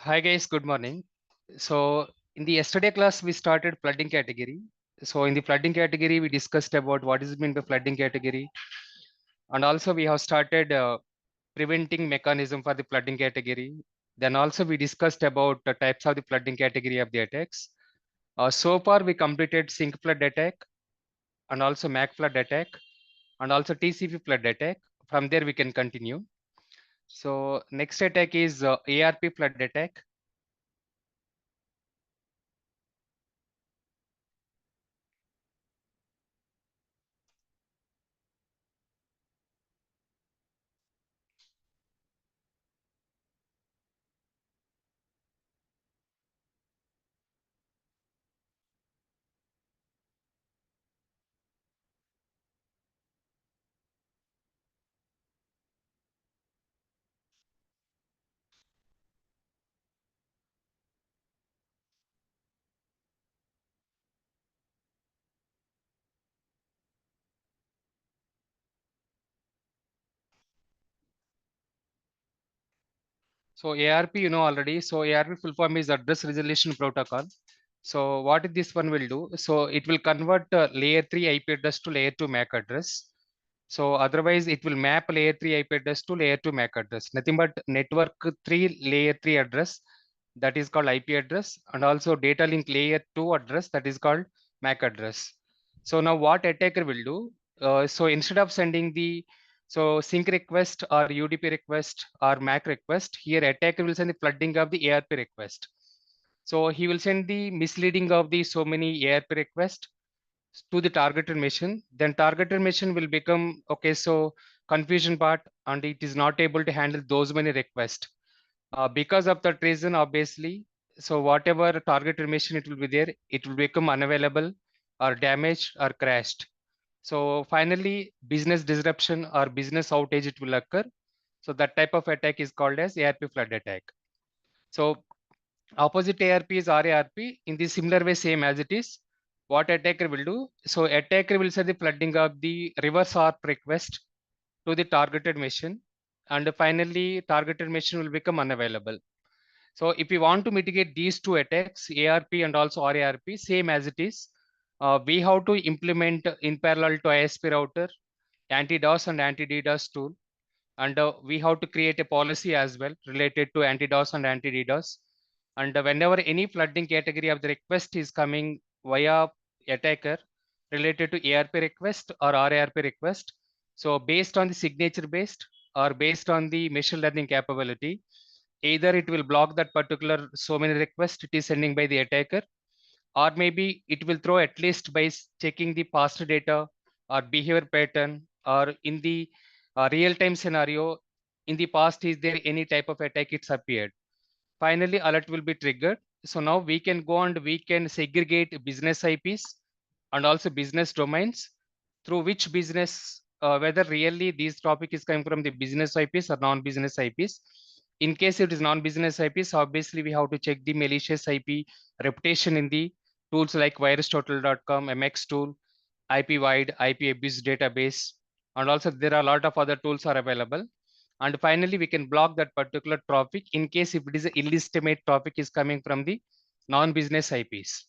Hi guys, good morning. So in the yesterday class, we started flooding category. So in the flooding category, we discussed about what is meant by flooding category. And also we have started preventing mechanism for the flooding category. Then also we discussed about the types of the flooding category of the attacks. So far we completed sync flood attack and also MAC flood attack and also TCP flood attack. From there we can continue. So next attack is ARP flood attack. So ARP, you know already. So ARP full form is Address Resolution Protocol. So what this one will do? So it will convert layer 3 IP address to layer 2 MAC address. So otherwise it will map layer 3 IP address to layer 2 MAC address. Nothing but network 3 layer 3 address that is called IP address, and also data link layer 2 address that is called MAC address. So now what attacker will do? So instead of sending the sync request or UDP request or MAC request, here attacker will send the flooding of the ARP request. So he will send the misleading of the so many ARP request to the targeted machine. Then targeted machine will become okay. So confusion part, and it is not able to handle those many requests. Because of that reason, obviously, so whatever targeted machine it will be there, it will become unavailable or damaged or crashed. So finally, business disruption or business outage it will occur. So that type of attack is called as ARP flood attack. So opposite ARP is RARP in the similar way, same as it is. What attacker will do? So attacker will send the flooding of the reverse ARP request to the targeted machine, and finally targeted machine will become unavailable. So if we want to mitigate these two attacks, ARP and also RARP, same as it is, we have to implement in parallel to ISP router, anti-DOS and anti-DDoS tool. And we have to create a policy as well related to anti-DOS and anti-DDoS. And whenever any flooding category of the request is coming via attacker related to ARP request or RARP request, so based on the signature based or based on the machine learning capability, either it will block that particular so many requests it is sending by the attacker, or maybe it will throw at least by checking the past data or behavior pattern, or in the real-time scenario in the past is there any type of attack it's appeared. Finally alert will be triggered. So now we can go and we can segregate business IPs and also business domains through which business, whether really this topic is coming from the business IPs or non-business IPs. In case it is non-business IPs, obviously we have to check the malicious IP reputation in the tools like virustotal.com, MX tool, IP wide, IP abuse database, and also there are a lot of other tools are available. And finally, we can block that particular traffic in case if it is an illegitimate traffic is coming from the non-business IPs.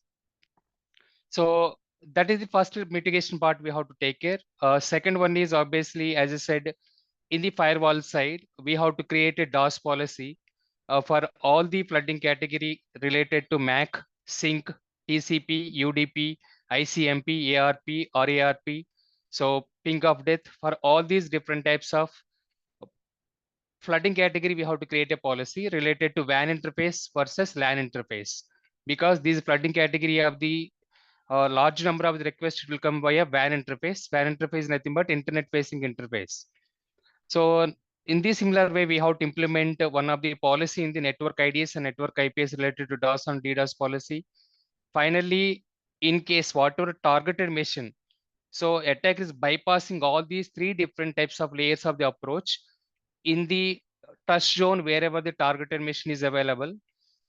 So that is the first mitigation part we have to take care. Second one is obviously, as I said, in the firewall side, we have to create a DOS policy for all the flooding category related to MAC, sync, TCP, UDP, ICMP, ARP, RARP. So ping of death for all these different types of flooding category, we have to create a policy related to WAN interface versus LAN interface, because these flooding category of the large number of the requests will come via WAN interface. WAN interface is nothing but internet facing interface. So in this similar way, we have to implement one of the policy in the network IDs and network IPs related to DOS and DDoS policy. Finally, in case whatever targeted mission, so attack is bypassing all these three different types of layers of the approach in the touch zone wherever the targeted mission is available.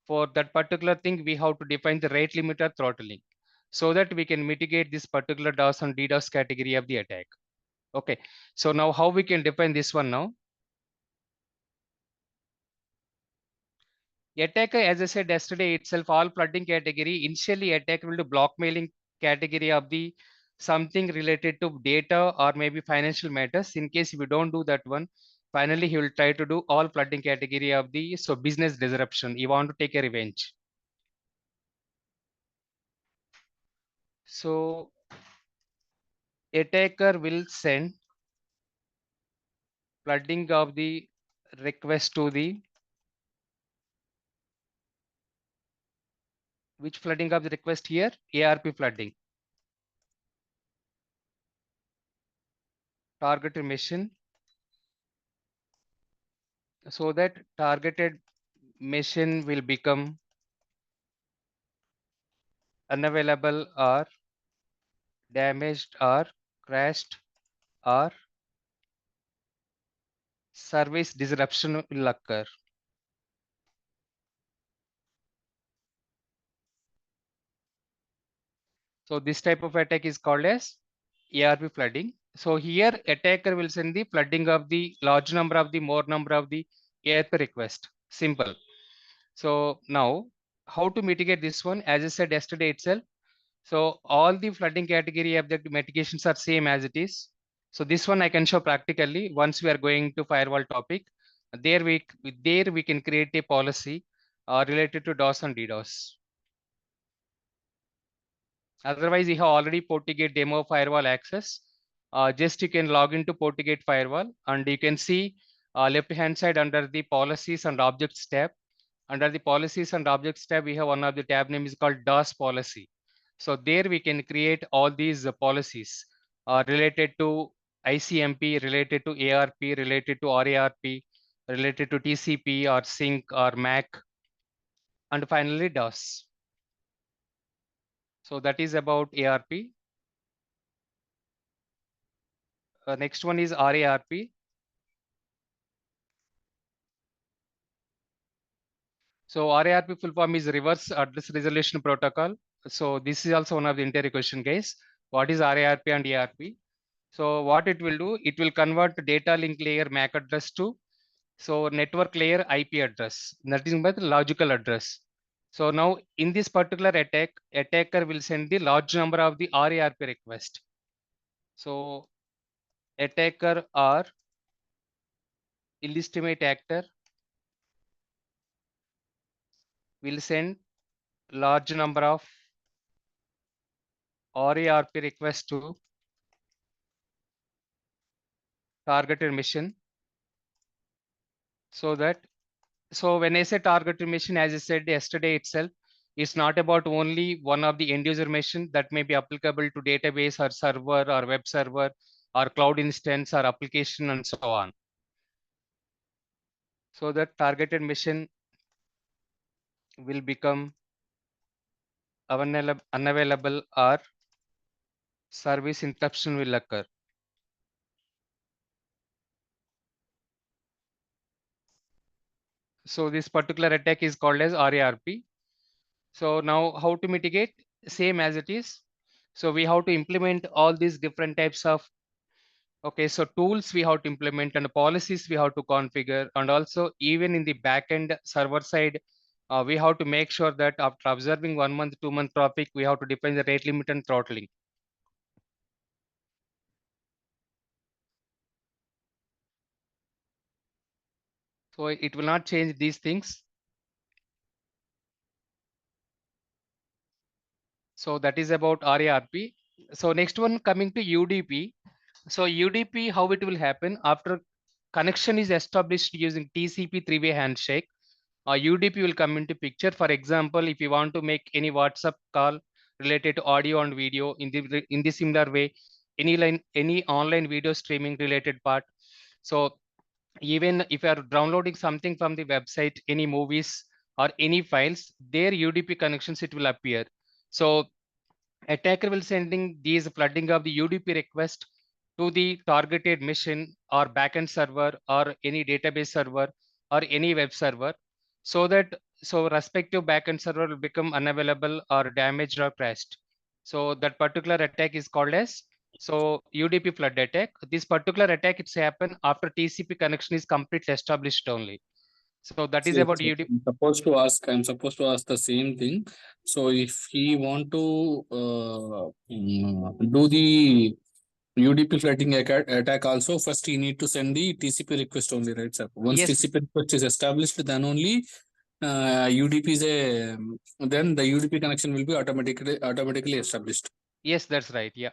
For that particular thing, we have to define the rate limiter throttling so that we can mitigate this particular DOS and DDoS category of the attack. Okay, so now how we can define this one now? Attacker, as I said yesterday itself, all flooding category, initially attacker will do blockmailing category of the something related to data or maybe financial matters. In case if you don't do that one, finally he will try to do all flooding category of the so business disruption. You want to take a revenge. So attacker will send flooding of the request to the which flooding of the request here? ARP flooding. Targeted mission. So that targeted mission will become unavailable or damaged or crashed or service disruption will occur. So this type of attack is called as ARP flooding. So here attacker will send the flooding of the large number of the more number of the ARP request. Simple. So now how to mitigate this one? As I said yesterday itself. So all the flooding category of the mitigations are same as it is. So this one I can show practically once we are going to firewall topic. There we can create a policy related to DOS and DDoS. Otherwise, you have already FortiGate demo firewall access. Just you can log into FortiGate firewall and you can see left hand side under the policies and objects tab. Under the policies and objects tab, we have one of the tab name is called DOS policy. So there we can create all these policies related to ICMP, related to ARP, related to RARP, related to TCP or sync or MAC, and finally DOS. So that is about ARP. Next one is RARP. So RARP full form is Reverse Address Resolution Protocol. So this is also one of the interview question, guys. What is RARP and ARP? So what it will do, it will convert data link layer MAC address to so network layer IP address, nothing but logical address. So now in this particular attack, attacker will send the large number of the RARP request. So attacker or illegitimate actor will send large number of RARP requests to targeted mission. So that so when I say targeted mission, as I said yesterday itself, it's not about only one of the end user machine that may be applicable to database or server or web server or cloud instance or application and so on. So that targeted mission will become unavailable or service interruption will occur. So this particular attack is called as RARP. So now how to mitigate? Same as it is. So we have to implement all these different types of okay, so tools we have to implement and policies we have to configure, and also even in the backend server side, we have to make sure that after observing 1 month, 2 month traffic, we have to define the rate limit and throttling. So it will not change these things. So that is about RARP. So next one coming to UDP. So UDP, how it will happen after connection is established using TCP three-way handshake. UDP will come into picture. For example, if you want to make any WhatsApp call related to audio and video in the similar way, any online video streaming related part. So even if you are downloading something from the website, any movies or any files, their UDP connections it will appear. So attacker will sending these flooding of the UDP request to the targeted machine or backend server or any database server or any web server so that so respective backend server will become unavailable or damaged or crashed. So that particular attack is called as so UDP flood attack. This particular attack it's happen after TCP connection is completely established only. So that is See, about UDP. I'm supposed to ask the same thing. So if he want to do the UDP flooding attack also, first he need to send the TCP request only, right, sir? Once Yes, TCP request is established, then only UDP is a then the UDP connection will be automatically established. yes, that's right. Yeah.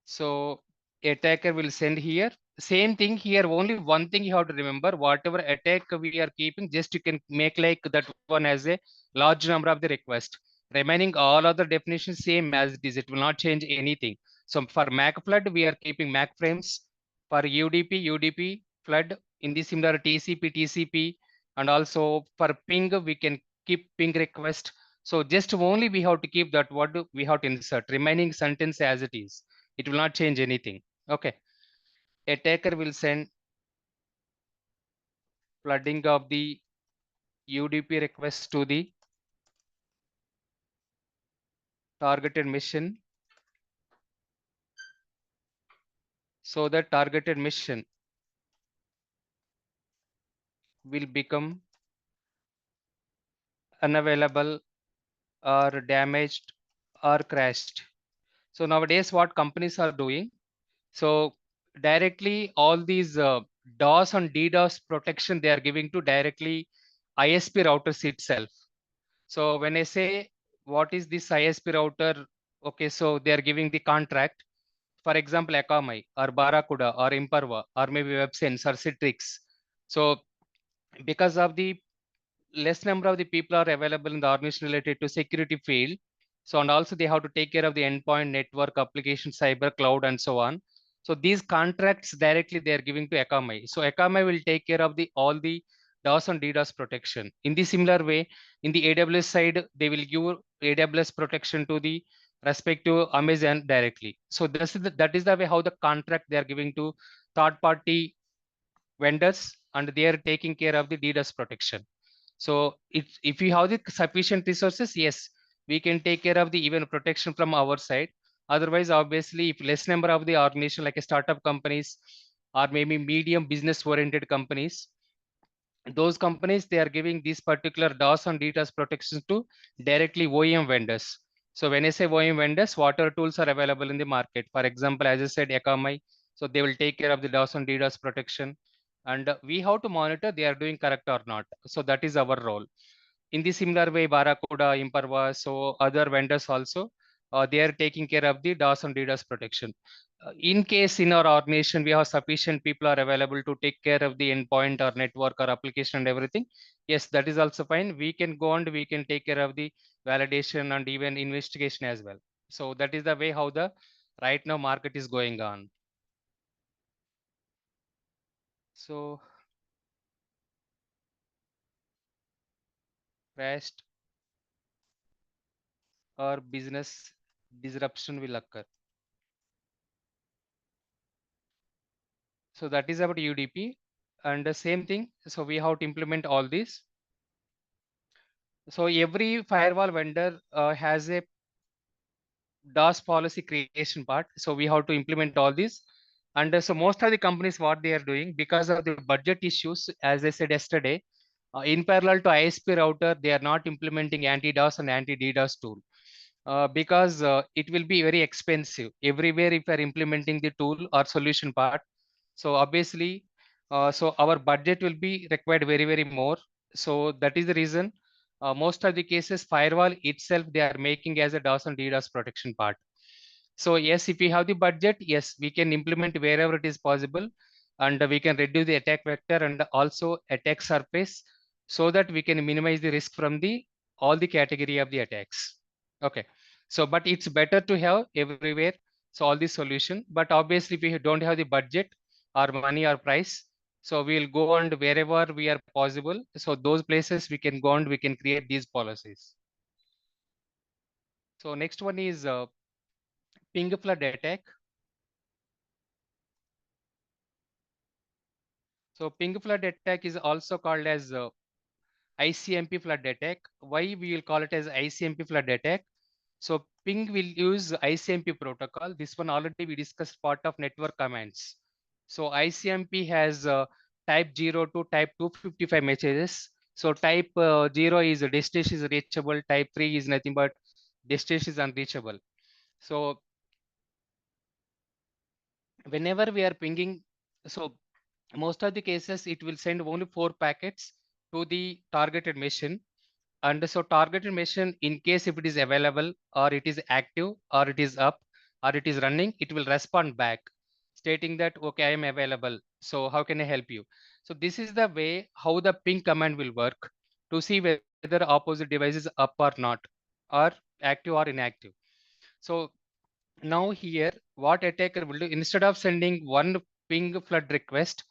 So attacker will send here. Same thing here. Only one thing you have to remember: whatever attack we are keeping, just you can make like that one as a large number of the request. Remaining all other definitions same as it is. It will not change anything. So for MAC flood, we are keeping MAC frames. For UDP flood in the similar TCP, and also for ping, we can keep ping request. So just only we have to keep that what we have to insert. Remaining sentence as it is. It will not change anything. Okay. Attacker will send flooding of the UDP request to the targeted mission. So that targeted mission will become unavailable or damaged or crashed. So nowadays what companies are doing, so directly all these DOS and DDoS protection they are giving to directly ISP routers itself. So when I say what is this ISP router, okay, so they are giving the contract. For example, Akamai or Barracuda or Imperva or maybe WebSense or Citrix. So because of the less number of the people are available in the organization related to security field. So, and also they have to take care of the endpoint network application, cyber cloud, and so on. So these contracts directly they are giving to Akamai. So Akamai will take care of the all the DOS and DDoS protection. In the similar way, in the AWS side, they will give AWS protection to the respective Amazon directly. So that is the way how the contract they are giving to third party vendors, and they are taking care of the DDoS protection. So if we have the sufficient resources, yes, we can take care of the even protection from our side. Otherwise, obviously, if less number of the organization like a startup companies or maybe medium business oriented companies, those companies they are giving these particular DOS and DDoS protections to directly OEM vendors. So when I say OEM vendors, whatever tools are available in the market, for example, as I said, Akamai, so they will take care of the DOS and DDoS protection, and we have to monitor they are doing correct or not. So that is our role. In the similar way, Barracuda, Imperva, so other vendors also, they are taking care of the DOS and DDoS protection. In case in our organization we have sufficient people are available to take care of the endpoint or network or application and everything, yes, that is also fine. We can go and we can take care of the validation and even investigation as well. So that is the way how the right now market is going on. So crashed or business disruption will occur. So that is about UDP, and the same thing. So we have to implement all these. So every firewall vendor has a DOS policy creation part. So we have to implement all these. And so most of the companies, what they are doing because of the budget issues, as I said yesterday, in parallel to ISP router, they are not implementing anti-DOS and anti-DDoS tool because it will be very expensive everywhere if you are implementing the tool or solution part. So obviously, so our budget will be required very, very more. So that is the reason most of the cases firewall itself they are making as a DOS and DDoS protection part. So yes, if we have the budget, yes, we can implement wherever it is possible, and we can reduce the attack vector and also attack surface so that we can minimize the risk from the all the category of the attacks. Okay, so but it's better to have everywhere, so all the solution. But obviously, if we don't have the budget or money or price, so we'll go and wherever we are possible. So those places we can go and we can create these policies. So next one is ping flood attack. So ping flood attack is also called as ICMP flood attack. Why we will call it as ICMP flood attack? So ping will use ICMP protocol. This one already we discussed part of network commands. So ICMP has type 0 to type 255 messages. So type 0 is destination is reachable, type 3 is nothing but destination is unreachable. So whenever we are pinging, so most of the cases it will send only 4 packets to the targeted machine. And so targeted machine, in case if it is available or it is active or it is up or it is running, it will respond back stating that, okay, I am available. So how can I help you? So this is the way how the ping command will work to see whether opposite device is up or not, or active or inactive. So now here, what attacker will do, instead of sending one ping flood request,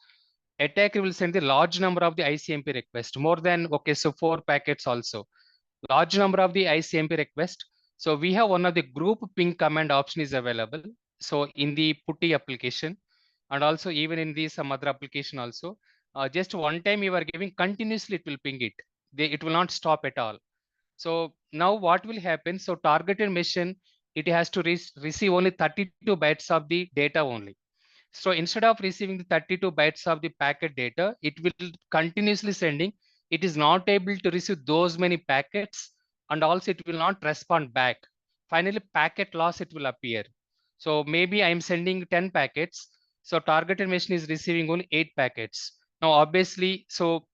attacker will send the large number of the ICMP request, more than, okay, so 4 packets also. Large number of the ICMP request. So we have one of the group ping command option is available. So in the putty application, and also even in the some other application also, just one time you are giving continuously, it will ping it. It will not stop at all. So now what will happen? So targeted mission, it has to receive only 32 bytes of the data only. So instead of receiving the 32 bytes of the packet data, it will continuously sending. It is not able to receive those many packets, and also it will not respond back. Finally, packet loss, it will appear. So maybe I am sending 10 packets. So targeted machine is receiving only 8 packets. Now, obviously, so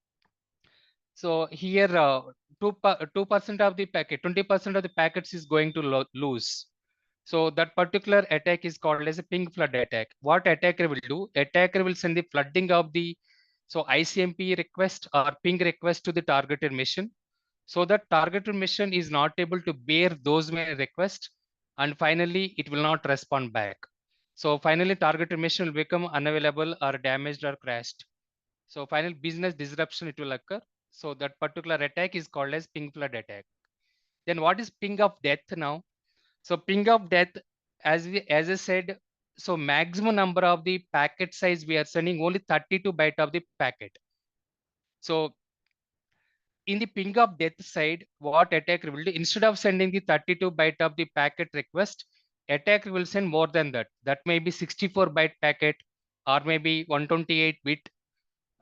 here 2% of the packet, 20% of the packets is going to lose. So that particular attack is called as a ping flood attack. What attacker will do? Attacker will send the flooding of the ICMP request or ping request to the targeted mission. So that targeted mission is not able to bear those many requests, and finally it will not respond back. So finally targeted mission will become unavailable or damaged or crashed. So final business disruption it will occur. So that particular attack is called as ping flood attack. Then what is ping of death now? So ping of death, as I said, so maximum number of the packet size we are sending only 32 byte of the packet. So in the ping of death side, what attacker will do, instead of sending the 32 byte of the packet request, attacker will send more than that. That may be 64 byte packet, or maybe 128 bit,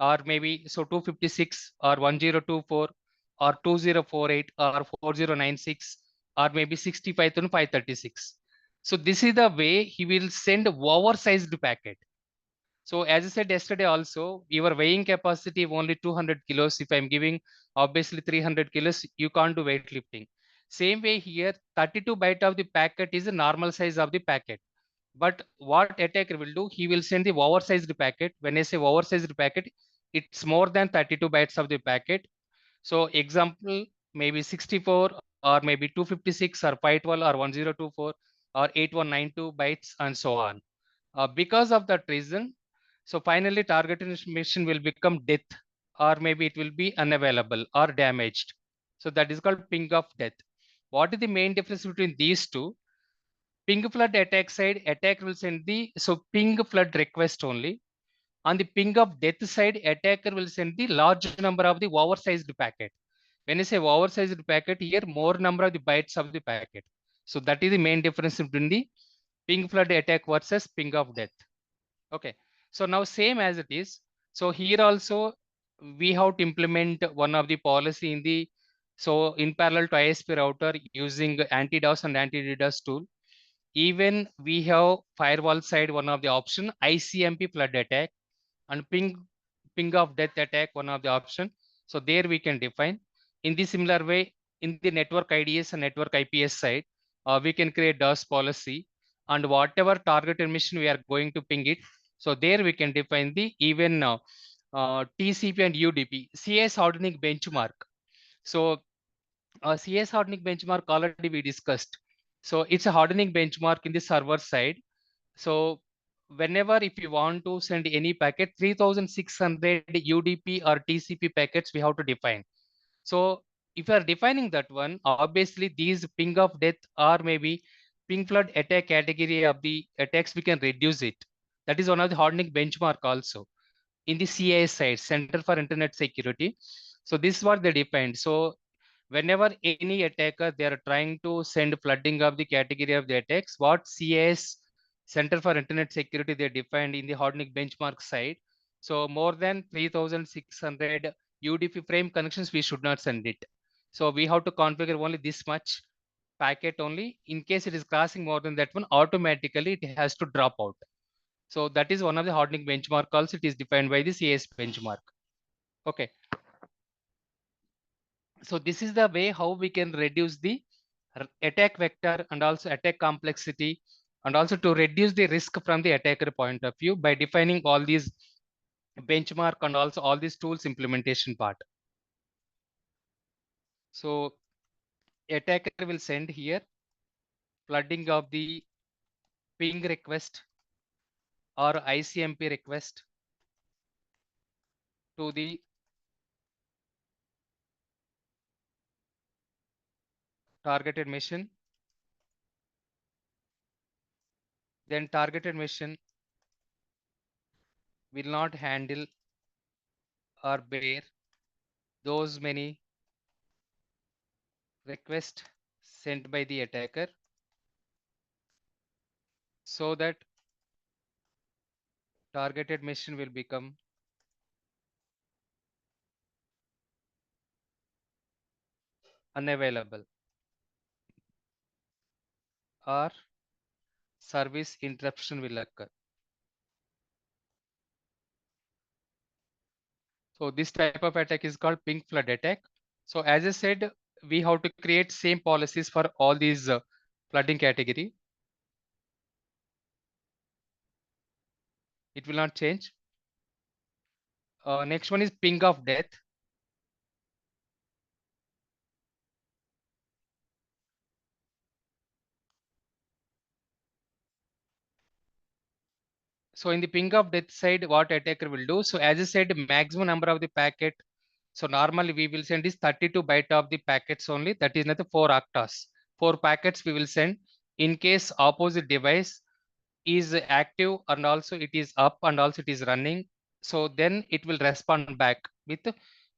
or maybe so 256 or 1024 or 2048 or 4096 or maybe 65,536. So this is the way he will send oversized packet. So as I said yesterday also, your weighing capacity only 200 kilos. If I'm giving obviously 300 kilos, you can't do weightlifting. Same way here, 32 byte of the packet is the normal size of the packet. But what attacker will do, he will send the oversized packet. When I say oversized packet, it's more than 32 bytes of the packet. So example, maybe 64 or maybe 256 or 512 or 1024 or 8192 bytes and so on. Because of that reason, so finally targeted mission will become death, or maybe it will be unavailable or damaged. So that is called ping of death. What is the main difference between these two? Ping flood attack side, attacker will send the ping flood request only. On the ping of death side, attacker will send the large number of the oversized packet. When you say oversized packet, here more number of the bytes of the packet. So that is the main difference between the ping flood attack versus ping of death. Okay. So now same as it is. So here also we have to implement one of the policy in the in parallel to ISP router using anti-DOS and anti-DDoS tool. Even we have firewall side one of the option ICMP flood attack, and ping of death attack one of the option. So there we can define. In the similar way, in the network IDS and network IPS side, we can create DOS policy, and whatever targeted mission we are going to ping it. So there we can define the even TCP and UDP CS hardening benchmark. So CS hardening benchmark already we discussed. So it's a hardening benchmark in the server side. So whenever if you want to send any packet, 3600 UDP or TCP packets we have to define. So if you are defining that one, obviously these ping of death or maybe ping flood attack category of the attacks, we can reduce it. That is one of the hardening benchmark also in the CIS side, Center for Internet Security. So this is what they defined. So whenever any attacker, they are trying to send flooding of the category of the attacks, what CIS, Center for Internet Security, they defined in the hardening benchmark side. So more than 3600 UDP frame connections, we should not send it. So we have to configure only this much packet only. In case it is crossing more than that one, automatically it has to drop out. So that is one of the hardening benchmark calls. It is defined by the CS benchmark. Okay. So this is the way how we can reduce the attack vector and also attack complexity, and also to reduce the risk from the attacker point of view by defining all these benchmark and also all these tools implementation part. So attacker will send here flooding of the ping request or ICMP request to the targeted mission. Then targeted mission will not handle or bear those many requests sent by the attacker, so that targeted mission will become unavailable or service interruption will occur. So this type of attack is called ping flood attack. So as I said, we have to create same policies for all these flooding category. It will not change. Next one is ping of death. So in the ping of death side, what attacker will do? So as I said, maximum number of the packet. So normally we will send is 32 byte of the packets only. That is not the 4 octas. 4 packets we will send. In case opposite device is active and also it is up and also it is running, so then it will respond back with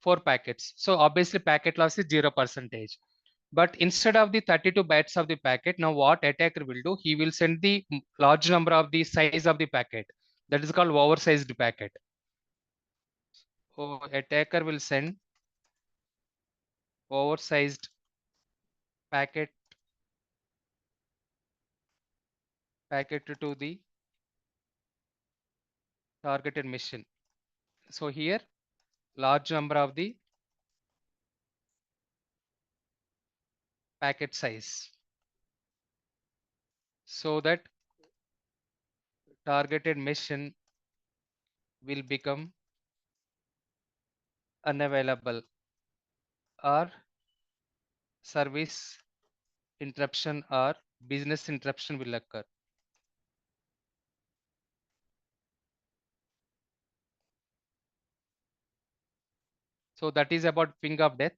4 packets. So obviously packet loss is 0%. But instead of the 32 bytes of the packet, now what attacker will do? He will send the large number of the size of the packet. That is called oversized packet. So attacker will send oversized packet to the targeted mission. So here large number of the packet size, so that targeted mission will become unavailable or service interruption or business interruption will occur. So that is about ping of death.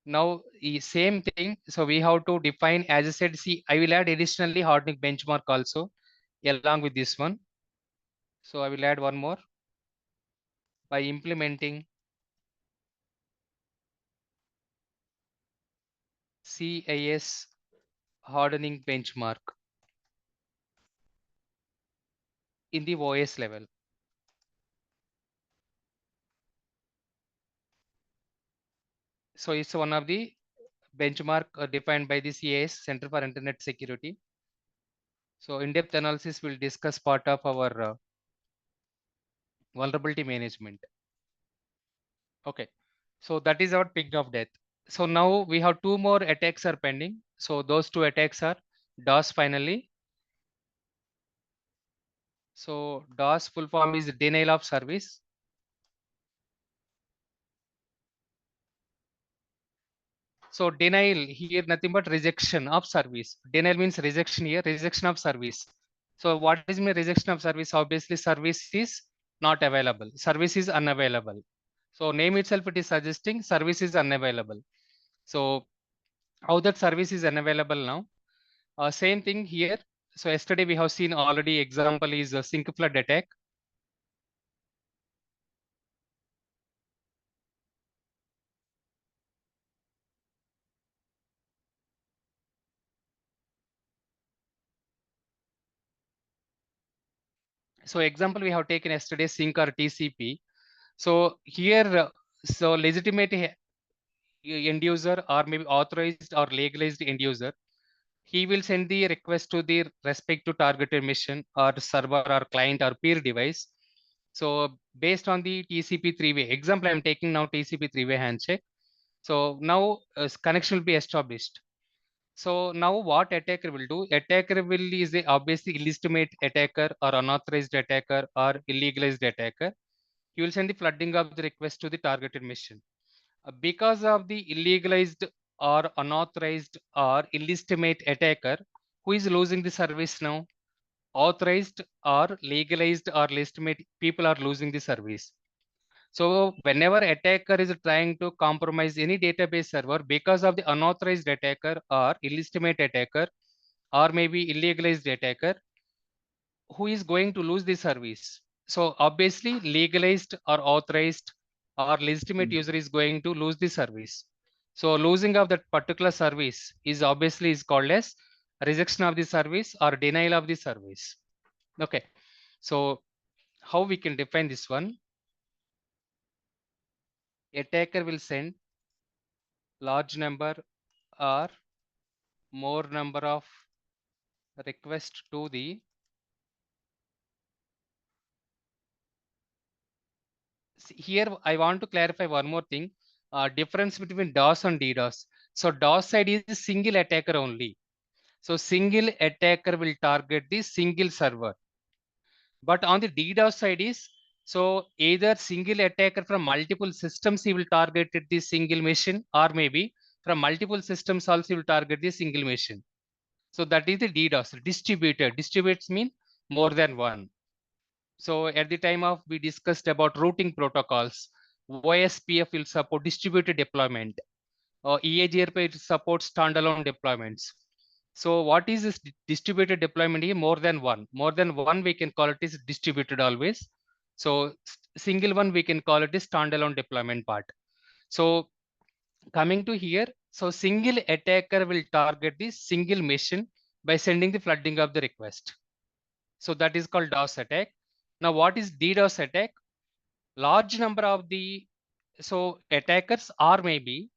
Now same thing. So we have to define, as I said, see, I will add additionally hardening benchmark also along with this one. So I will add one more by implementing CIS hardening benchmark in the OS level. So it's one of the benchmark defined by the CIS, Center for Internet Security. So in-depth analysis will discuss part of our vulnerability management. Okay, so that is our ping of death. So now we have 2 more attacks are pending. So those 2 attacks are DOS finally. So DOS full form is denial of service. So denial here nothing but rejection of service. Denial means rejection here, rejection of service. So what is my rejection of service? Obviously service is not available. Service is unavailable. So name itself it is suggesting service is unavailable. So how that service is unavailable now? Same thing here. So yesterday we have seen already example is a sync flood attack. So example we have taken yesterday, sync or TCP. So here, so legitimate end user or maybe authorized or legalized end user, he will send the request to the respective targeted machine or server or client or peer device. So based on the TCP three-way example, I'm taking now TCP three-way handshake. So now connection will be established. So now what attacker will do? Attacker will is a obviously illegitimate attacker or unauthorized attacker or illegalized attacker. He will send the flooding of the request to the targeted machine. Because of the illegalized or unauthorized or illegitimate attacker, who is losing the service now? Authorized or legalized or legitimate people are losing the service. So whenever attacker is trying to compromise any database server because of the unauthorized attacker or illegitimate attacker or maybe illegalized attacker, who is going to lose the service? So obviously legalized or authorized or legitimate user is going to lose the service. So losing of that particular service is obviously is called as rejection of the service or denial of the service. Okay. So how we can define this one? Attacker will send large number or more number of requests to the here I want to clarify one more thing, difference between DOS and DDoS. So DOS side is single attacker only. So single attacker will target the single server. But on the DDoS side is, so either single attacker from multiple systems, he will target the single machine, or maybe from multiple systems also he will target the single machine. So that is the DDoS, distributed. Distributes mean more than one. So at the time of we discussed about routing protocols, OSPF will support distributed deployment. EAGRP supports standalone deployments. So what is this distributed deployment here? More than one. More than one we can call it is distributed always. So single one we can call it is standalone deployment part. So coming to here, so single attacker will target the single machine by sending the flooding of the request. So that is called DOS attack. Now what is DDoS attack? Large number of the, so attackers are maybe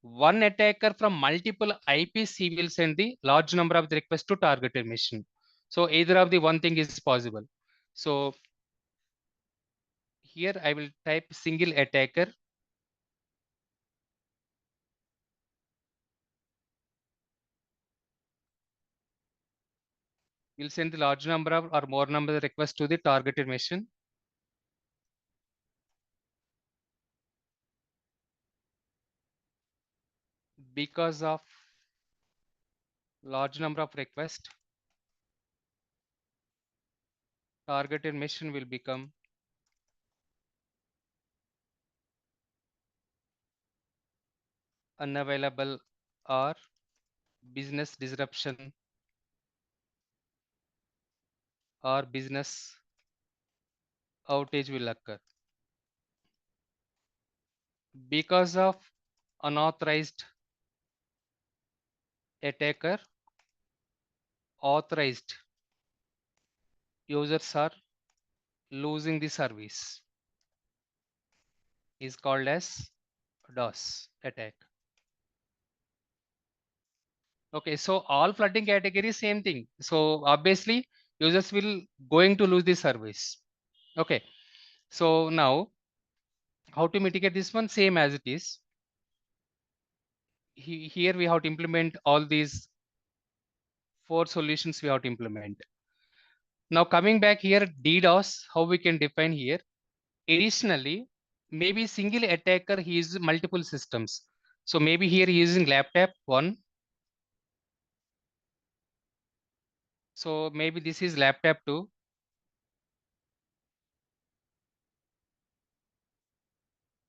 one attacker from multiple IPs, he will send the large number of the requests to targeted machine. So either of the one thing is possible. So here I will type single attacker. Will send the large number of or more number of requests to the targeted machine. Because of large number of requests, targeted machine will become unavailable or business disruption or business outage will occur. Because of unauthorized attacker, authorized users are losing the service is called as DOS attack. Okay, so all flooding categories same thing. So obviously users will going to lose the service. Okay, so now how to mitigate this one? Same as it is. Here we have to implement all these 4 solutions we have to implement. Now coming back here, DDoS, how we can define here? Additionally, maybe single attacker he uses multiple systems. So maybe here he using laptop 1. So maybe this is laptop 2.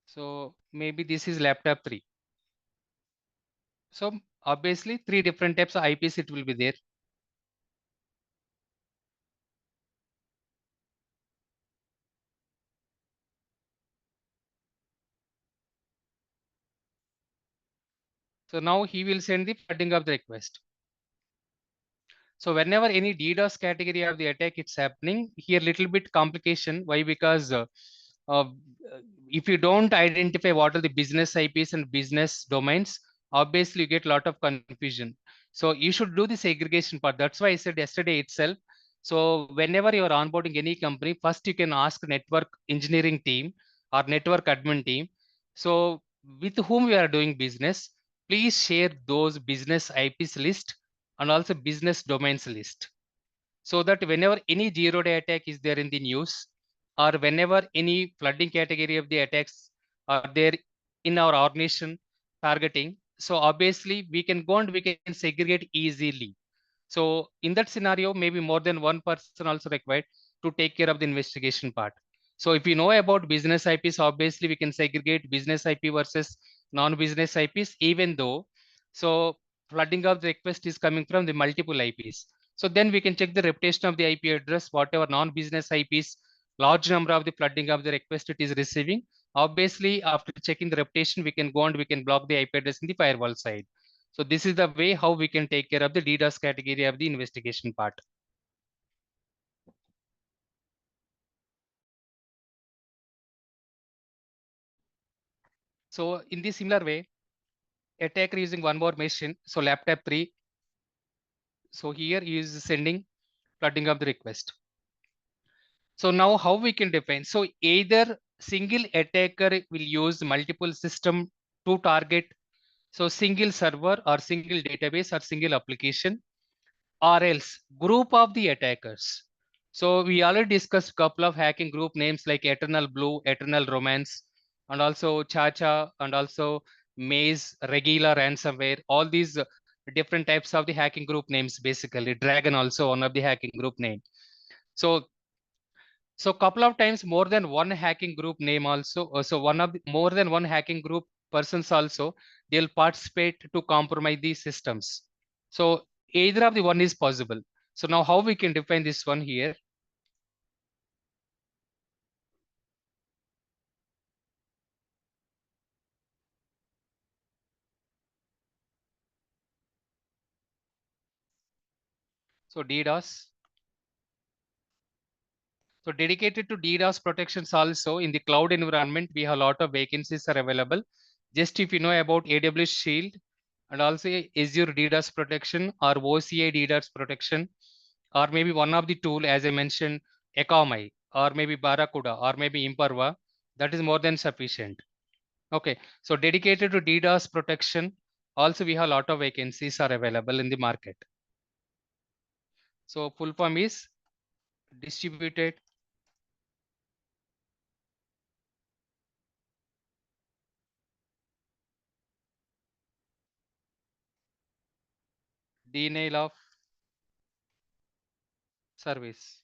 So maybe this is laptop 3. So obviously 3 different types of IPs it will be there. So now he will send the flooding of the request. So whenever any DDoS category of the attack it's happening, here little bit complication. Why? Because uh, if you don't identify what are the business IPs and business domains, obviously you get a lot of confusion. So you should do the segregation part. That's why I said yesterday itself. So whenever you're onboarding any company, first you can ask network engineering team or network admin team. So with whom you are doing business, please share those business IPs list and also business domains list, so that whenever any zero day attack is there in the news, or whenever any flooding category of the attacks are there in our organization targeting, so obviously we can go and we can segregate easily. So in that scenario, maybe more than one person also required to take care of the investigation part. So if you know about business IPs, obviously we can segregate business IP versus non-business IPs, even though so flooding of the request is coming from the multiple IPs. So then we can check the reputation of the IP address, whatever non-business IPs, large number of the flooding of the request it is receiving. Obviously, after checking the reputation, we can go and we can block the IP address in the firewall side. So this is the way how we can take care of the DDoS category of the investigation part. So in this similar way, attacker using one more machine, so laptop 3. So here is sending flooding of the request. So now how we can define? So either single attacker will use multiple system to target, so single server or single database or single application, or else group of the attackers. So we already discussed couple of hacking group names like Eternal Blue, Eternal Romance, and also Chacha, and also Maze, Regular Ransomware. All these different types of the hacking group names, basically. Dragon also one of the hacking group name. So couple of times more than one hacking group name also. So one of the, more than one hacking group persons also, they'll participate to compromise these systems. So either of the one is possible. So now how we can define this one here? So DDoS. So dedicated to DDoS protections also in the cloud environment, we have a lot of vacancies are available. Just if you know about AWS Shield and also Azure DDoS protection or OCI DDoS protection, or maybe one of the tool, as I mentioned, Akamai, or maybe Barracuda, or maybe Imperva, that is more than sufficient. Okay, so dedicated to DDoS protection, also we have a lot of vacancies are available in the market. So full form is distributed denial of service.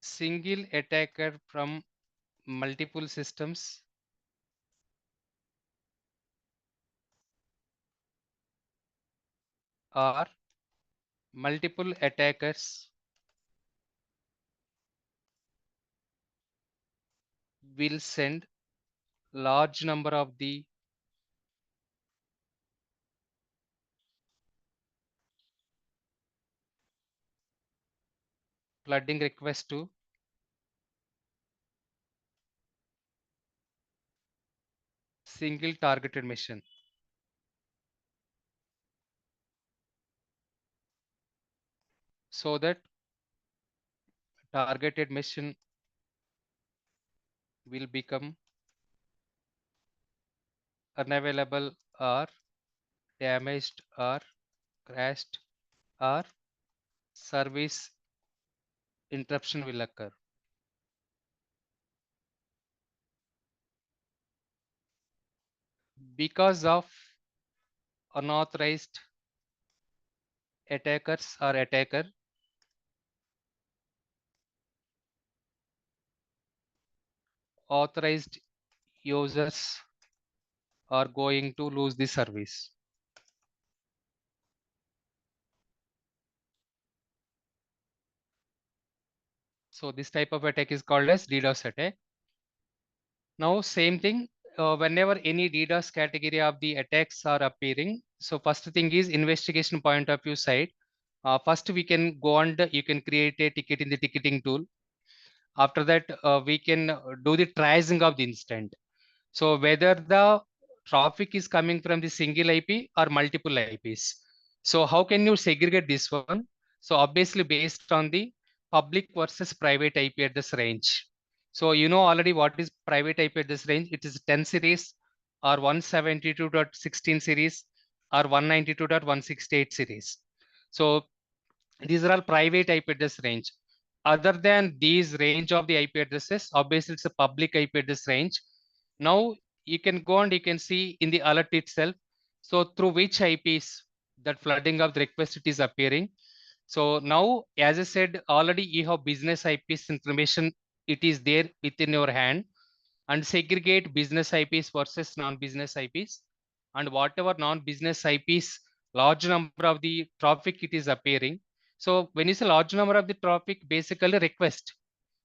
Single attacker from multiple systems or multiple attackers will send large number of the flooding request to single targeted mission, so that targeted mission will become unavailable or damaged or crashed or service interruption will occur. Because of unauthorized attackers or attacker, authorized users are going to lose the service. So this type of attack is called as DDoS attack. Now same thing, whenever any DDoS category of the attacks are appearing, so first thing is investigation point of view side. First, we can go and you can create a ticket in the ticketing tool. After that, we can do the tracing of the incident. So whether the traffic is coming from the single IP or multiple IPs. So how can you segregate this one? So obviously based on the public versus private IP address range. So you know already what is private IP address range. It is 10 series or 172.16 series or 192.168 series. So these are all private IP address range. Other than these range of the IP addresses, obviously it's a public IP address range. Now you can go and you can see in the alert itself. So through which IPs that flooding of the request it is appearing. So now, as I said, already you have business IPs information. It is there within your hand, and segregate business IPs versus non-business IPs. And whatever non-business IPs, large number of the traffic it is appearing. So when you say large number of the traffic, basically request.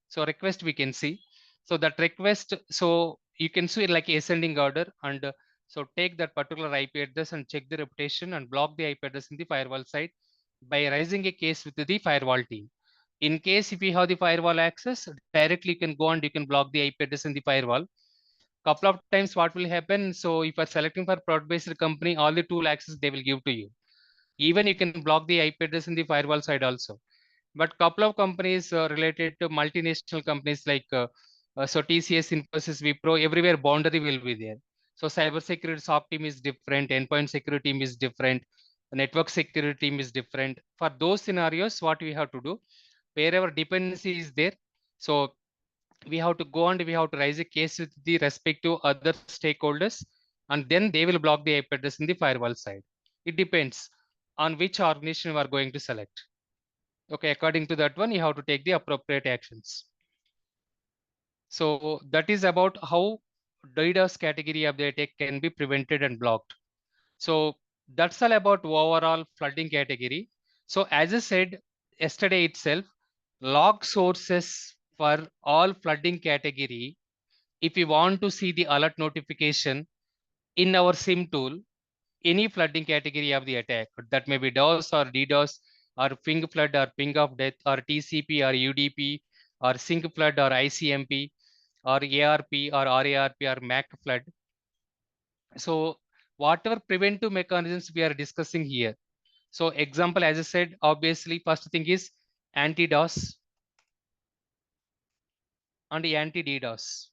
So request we can see. So that request, so you can see it like ascending order, and so take that particular IP address and check the reputation and block the IP address in the firewall side by raising a case with the firewall team. In case if you have the firewall access, directly you can go and you can block the IP address in the firewall. Couple of times what will happen, so if you are selecting for prod-based company, all the tool access they will give to you. Even you can block the IP address in the firewall side also. But couple of companies related to multinational companies like so TCS, Infosys, Wipro, everywhere boundary will be there. So cybersecurity SOC team is different, endpoint security team is different, network security team is different. For those scenarios, what we have to do, wherever dependency is there, so we have to go and we have to raise a case with the respective other stakeholders, and then they will block the IP address in the firewall side. It depends on which organization we are going to select. Okay, according to that one, you have to take the appropriate actions. So that is about how DDoS category of the attack can be prevented and blocked. So that's all about overall flooding category. So as I said yesterday itself, log sources for all flooding category. If you want to see the alert notification in our SIM tool, any flooding category of the attack, that may be DOS or DDoS or ping flood or ping of death or TCP or UDP or sync flood or ICMP or ARP or RARP or MAC flood. So whatever preventive mechanisms we are discussing here. So example, as I said, obviously first thing is anti-DOS and anti-DDoS.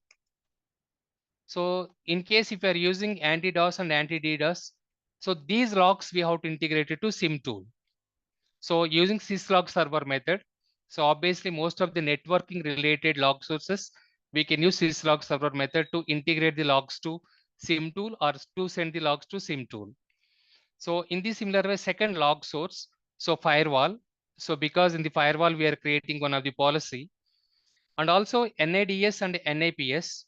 So in case if you are using anti-DOS and anti-DDoS, so these logs we have to integrate it to SIM tool. So using syslog server method, so obviously most of the networking related log sources, we can use syslog server method to integrate the logs to SIM tool or to send the logs to SIM tool. So in the similar way, second log source, so firewall. So because in the firewall, we are creating one of the policy, and also NADS and NAPS.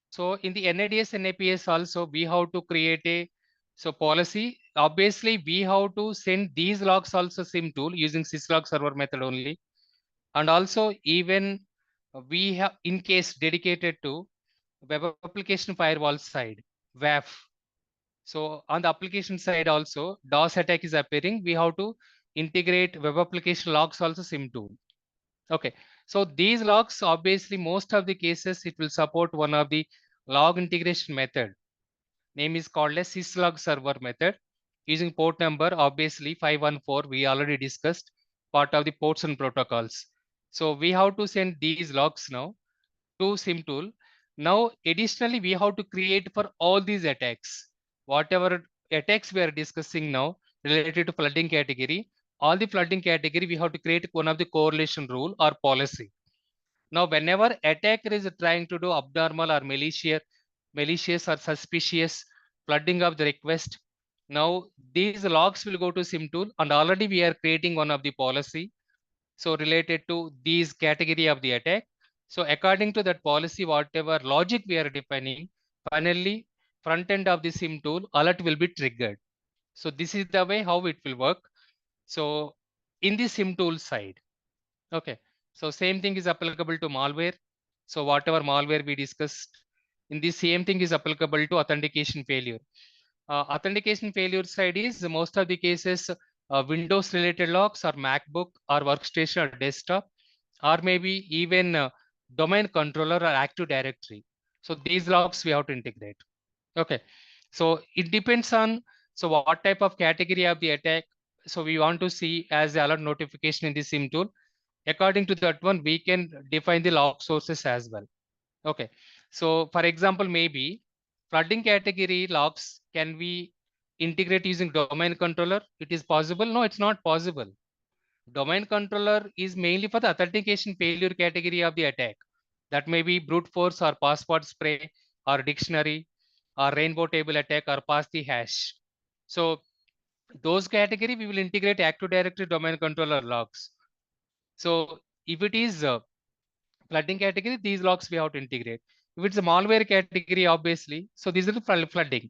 So in the NADS, NAPS also, we have to create a so policy. Obviously, we have to send these logs also SIM tool using syslog server method only. And also even we have in case dedicated to web application firewall side, WAF. So on the application side also, DOS attack is appearing. We have to integrate web application logs also SIM tool. Okay, so these logs, obviously, most of the cases, it will support one of the log integration method. Name is called a syslog server method using port number, obviously 514. We already discussed part of the ports and protocols. So we have to send these logs now to SIM tool. Now, additionally, we have to create for all these attacks, whatever attacks we are discussing now related to flooding category, all the flooding category, we have to create one of the correlation rule or policy. Now, whenever attacker is trying to do abnormal or malicious or suspicious flooding of the request, now these logs will go to SIM tool, and already we are creating one of the policy. So related to these category of the attack. So according to that policy, whatever logic we are defining, finally front end of the SIM tool alert will be triggered. So this is the way how it will work. So in the SIM tool side, Okay, so same thing is applicable to malware. So whatever malware we discussed, in the same thing is applicable to authentication failure. Authentication failure side is most of the cases Windows related logs or MacBook or workstation or desktop, or maybe even domain controller or Active Directory. So these logs we have to integrate. Okay, so it depends on so what type of category of the attack. So we want to see as the alert notification in the SIM tool. According to that one, we can define the log sources as well. Okay, so for example, maybe flooding category logs can we integrate using domain controller? It is possible? No, it's not possible. Domain controller is mainly for the authentication failure category of the attack. That may be brute force or password spray or dictionary or rainbow table attack or pass the hash. So those category we will integrate Active Directory domain controller logs. So if it is flooding category, these logs we have to integrate. If it's a malware category, obviously, so these are the flooding.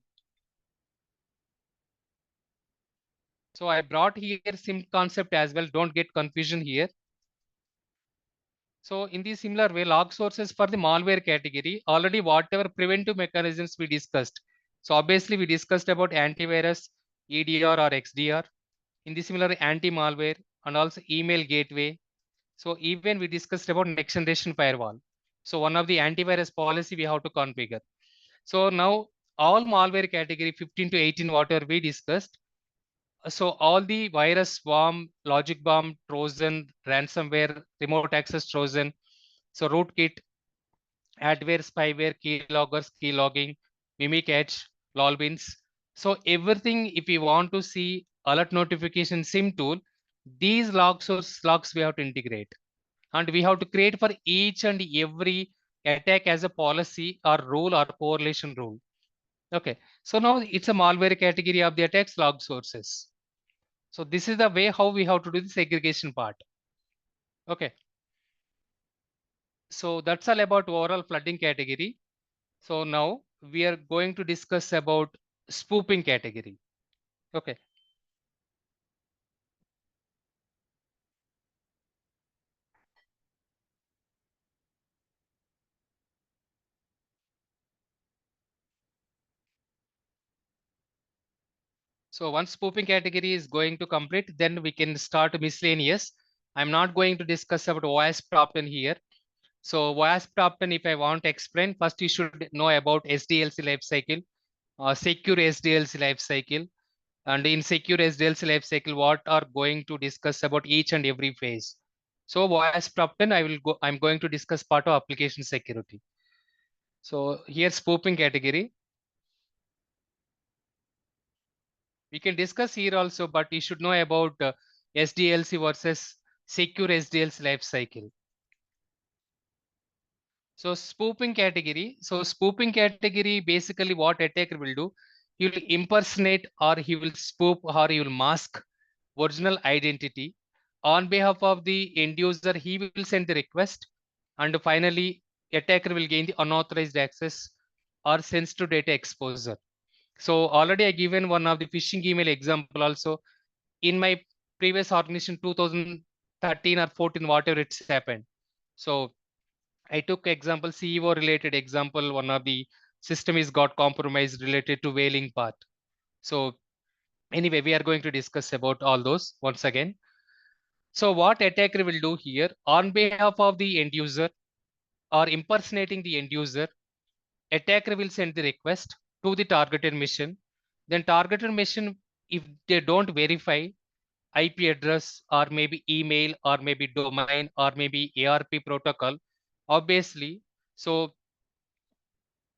So I brought here SIM concept as well. Don't get confusion here. So in the similar way, log sources for the malware category, already whatever preventive mechanisms we discussed. So obviously we discussed about antivirus, EDR or XDR. In the similar anti-malware and also email gateway. So even we discussed about next generation firewall. So one of the antivirus policy we have to configure. So now all malware category 15 to 18, whatever we discussed. So all the virus, worm, logic bomb, Trojan, ransomware, remote access Trojan, so rootkit, adware, spyware, keyloggers, keylogging, mimic edge, lolbins. So everything, if we want to see alert notification SIM tool, these log source logs we have to integrate. And we have to create for each and every attack as a policy or rule or correlation rule. Okay, so now it's a malware category of the attacks log sources. So this is the way how we have to do the segregation part. Okay, so that's all about overall flooding category. So now we are going to discuss about spoofing category. Okay. So once spoofing category is going to complete, then we can start miscellaneous. I'm not going to discuss about OS top 10 here. So OS top 10, if I want to explain, first you should know about SDLC life cycle, secure SDLC life cycle, and in secure SDLC life cycle, what are going to discuss about each and every phase. So OS top 10, I'm going to discuss part of application security. So here spoofing category. We can discuss here also, but you should know about SDLC versus secure SDLC life cycle. So spoofing category. So spoofing category, basically what attacker will do, he will impersonate or he will spoof or he will mask original identity. On behalf of the end user, he will send the request. And finally, attacker will gain the unauthorized access or sensitive data exposure. So already I given one of the phishing email example also in my previous organization 2013 or 14, whatever it's happened. So I took example CEO related example. One of the system is got compromised related to whaling part. So anyway, we are going to discuss about all those once again. So what attacker will do here on behalf of the end user or impersonating the end user, attacker will send the request to the targeted mission. Then targeted mission, if they don't verify IP address or maybe email or maybe domain or maybe ARP protocol, obviously, so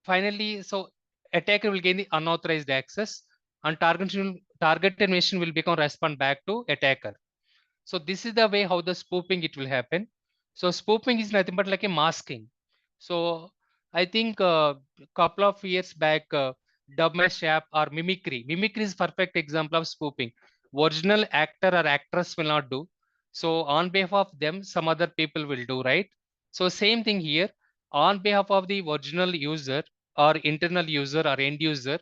finally, so attacker will gain the unauthorized access and targeted mission will become respond back to attacker. So this is the way how the spoofing it will happen. So spoofing is nothing but like a masking. So I think a couple of years back, dubmash app or mimicry. Mimicry is perfect example of spoofing. Original actor or actress will not do. So on behalf of them, some other people will do, right? So same thing here. On behalf of the original user or internal user or end user,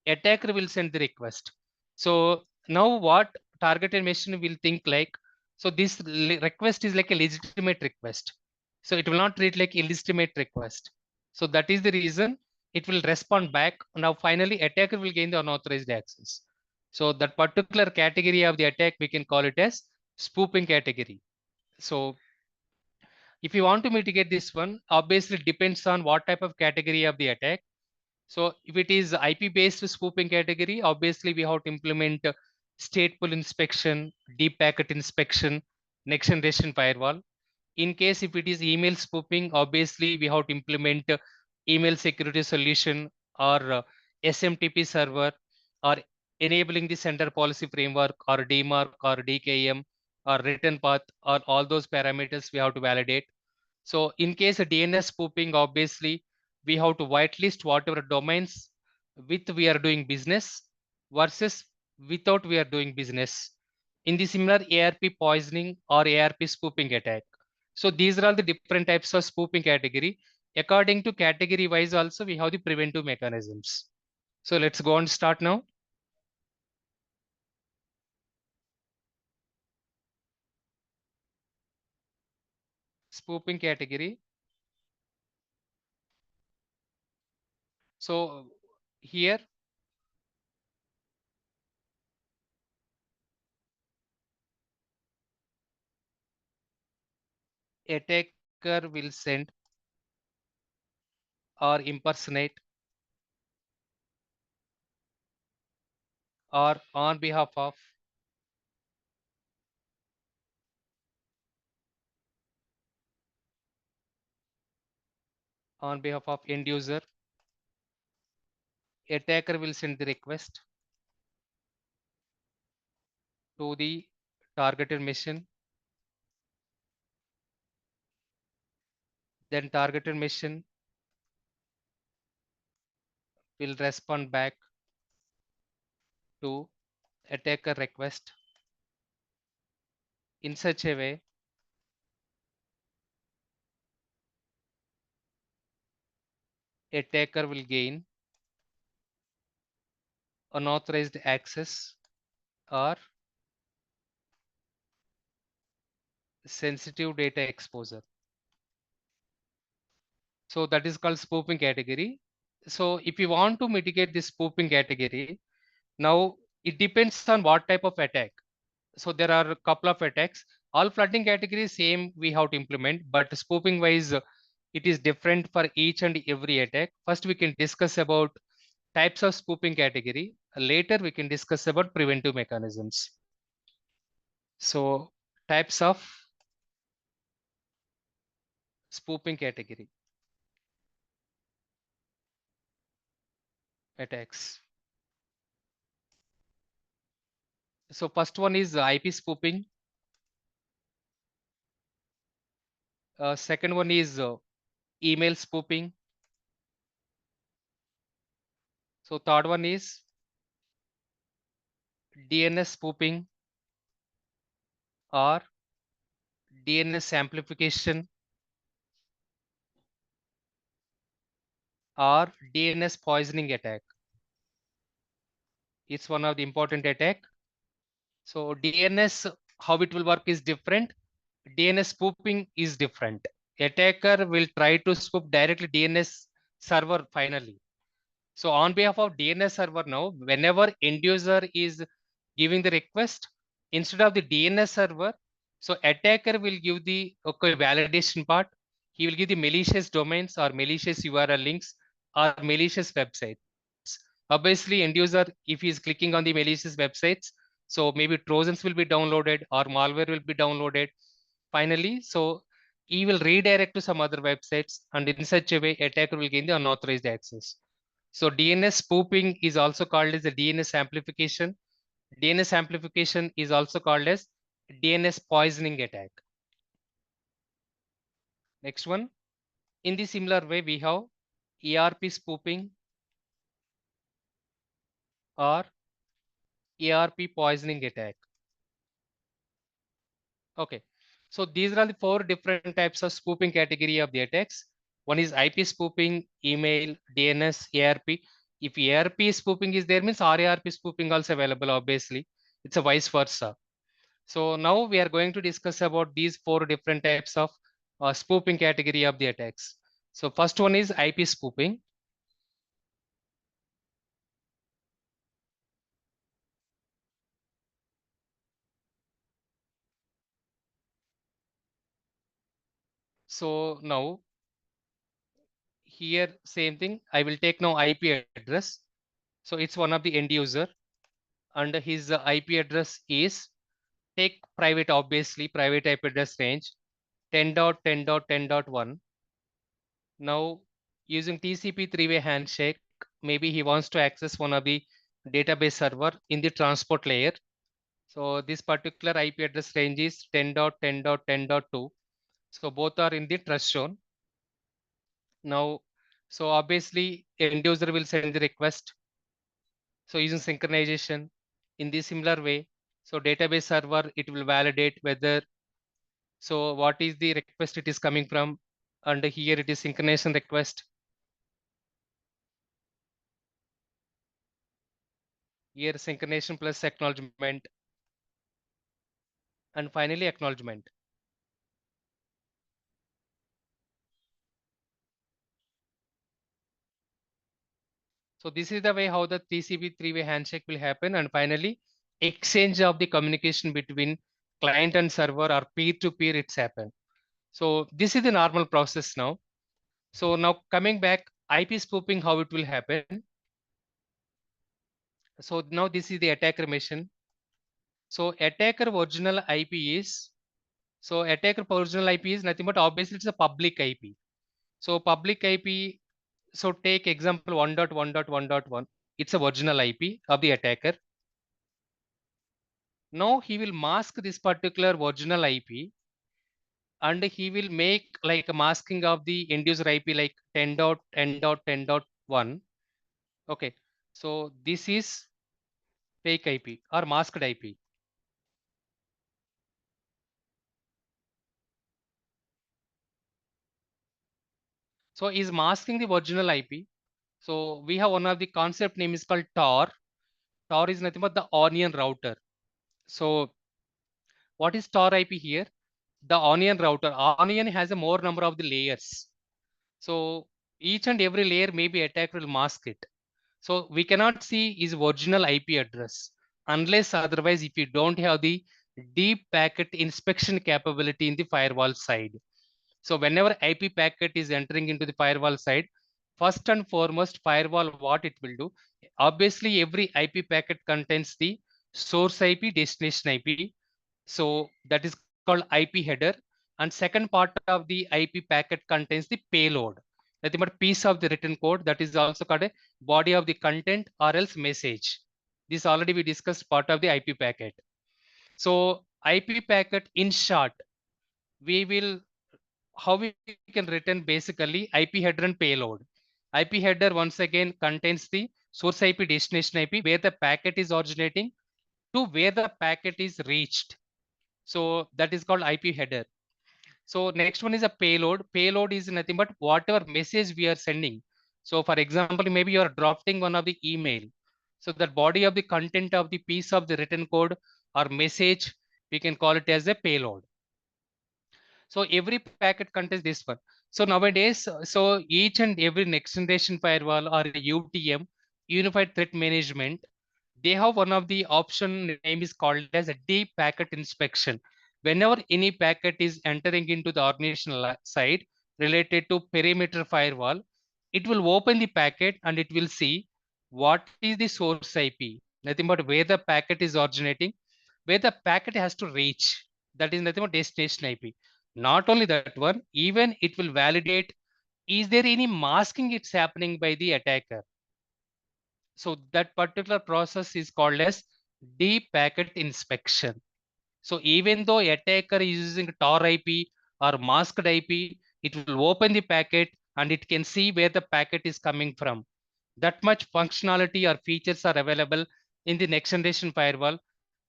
attacker will send the request. So now what targeted machine will think like, So this request is like a legitimate request. So it will not treat like illegitimate request. So that is the reason it will respond back. Now finally attacker will gain the unauthorized access. So that particular category of the attack, we can call it as spoofing category. So if you want to mitigate this one, obviously it depends on what type of category of the attack. So if it is IP based spoofing category, obviously we have to implement stateful inspection, deep packet inspection, next generation firewall. In case if it is email spoofing, obviously we have to implement email security solution or SMTP server, or enabling the sender policy framework or DMARC or DKM or return path, or all those parameters we have to validate. So in case of DNS spoofing, obviously we have to whitelist whatever domains with we are doing business versus without we are doing business. In the similar ARP poisoning or ARP spoofing attack. So these are all the different types of spoofing category. According to category wise also we have the preventive mechanisms. So let's go and start now. Spoofing category. So here attacker will send or impersonate or on behalf of end user, attacker will send the request to the targeted machine. Then targeted machine will respond back to attacker request in such a way attacker will gain unauthorized access or sensitive data exposure. So that is called spoofing category. So if you want to mitigate this spoofing category, now it depends on what type of attack. So there are a couple of attacks. All flooding categories same we have to implement, but spoofing wise it is different for each and every attack. First we can discuss about types of spoofing category. Later we can discuss about preventive mechanisms. So types of spoofing category attacks. So first one is IP spoofing. Second one is email spoofing. So third one is DNS spoofing or DNS amplification or DNS poisoning attack. It's one of the important attack. So DNS, how it will work is different. DNS spoofing is different. Attacker will try to spoof directly DNS server finally. So on behalf of DNS server now, whenever end user is giving the request, instead of the DNS server, so attacker will give the validation part. He will give the malicious domains or malicious URL links or malicious websites. Obviously, end user, if he is clicking on the malicious websites, so maybe Trojans will be downloaded or malware will be downloaded. Finally, so he will redirect to some other websites, and in such a way, attacker will gain the unauthorized access. So DNS spoofing is also called as the DNS amplification. DNS amplification is also called as DNS poisoning attack. Next one, in the similar way, we have ERP spoofing or ERP poisoning attack. Okay, so these are the four different types of spoofing category of the attacks. One is IP spoofing, email, DNS, ARP. If ARP spoofing is there, means RARP spoofing also available, obviously. It's a vice versa. So now we are going to discuss about these four different types of spoofing category of the attacks. So first one is IP spoofing. So now here same thing. I will take now IP address. So it's one of the end user, and his IP address is, take private, obviously private IP address range 10.10.10.1. Now using TCP three-way handshake, maybe he wants to access one of the database server in the transport layer. So this particular IP address range is 10.10.10.2. So both are in the trust zone. Now, so obviously end user will send the request. So using synchronization in the similar way, so database server, it will validate whether, so what is the request it is coming from, and here it is synchronization request. Here synchronization plus acknowledgement, and finally acknowledgement. So this is the way how the TCP three-way handshake will happen, and finally exchange of the communication between client and server or peer-to-peer it's happened. So this is the normal process now. So now coming back, IP spoofing, how it will happen. So now this is the attacker machine. So attacker original IP is, so attacker original IP is nothing but obviously it's a public IP. So public IP, so take example 1.1.1.1. It's a original IP of the attacker. Now he will mask this particular original IP, and he will make like a masking of the end user IP like 10.10.10.1. Okay. So this is fake IP or masked IP. So is masking the original IP. So we have one of the concept name is called Tor. Tor is nothing but the onion router. So what is Tor IP here? The onion router. Onion has a more number of the layers. So each and every layer maybe attacker will mask it. So we cannot see his original IP address unless otherwise if you don't have the deep packet inspection capability in the firewall side. So whenever IP packet is entering into the firewall side, first and foremost firewall what it will do, obviously every IP packet contains the source IP, destination IP. So that is called IP header. And second part of the IP packet contains the payload. Nothing but piece of the written code that is also called a body of the content or else message. This already we discussed part of the IP packet. So IP packet in short, we will, how we can return basically IP header and payload. IP header once again contains the source IP, destination IP, where the packet is originating to where the packet is reached. So that is called IP header. So next one is a payload. Payload is nothing but whatever message we are sending. So for example, maybe you are drafting one of the email. So that body of the content of the piece of the written code or message, we can call it as a payload. So every packet contains this one. So nowadays, so each and every next generation firewall or UTM, Unified Threat Management, they have one of the option name is called as a deep packet inspection. Whenever any packet is entering into the organizational side related to perimeter firewall, it will open the packet and it will see what is the source IP, nothing but where the packet is originating, where the packet has to reach. That is nothing but destination IP. Not only that one, even it will validate, is there any masking it's happening by the attacker? So that particular process is called as deep packet inspection. So even though attacker is using Tor IP or masked IP, it will open the packet and it can see where the packet is coming from. That much functionality or features are available in the next generation firewall.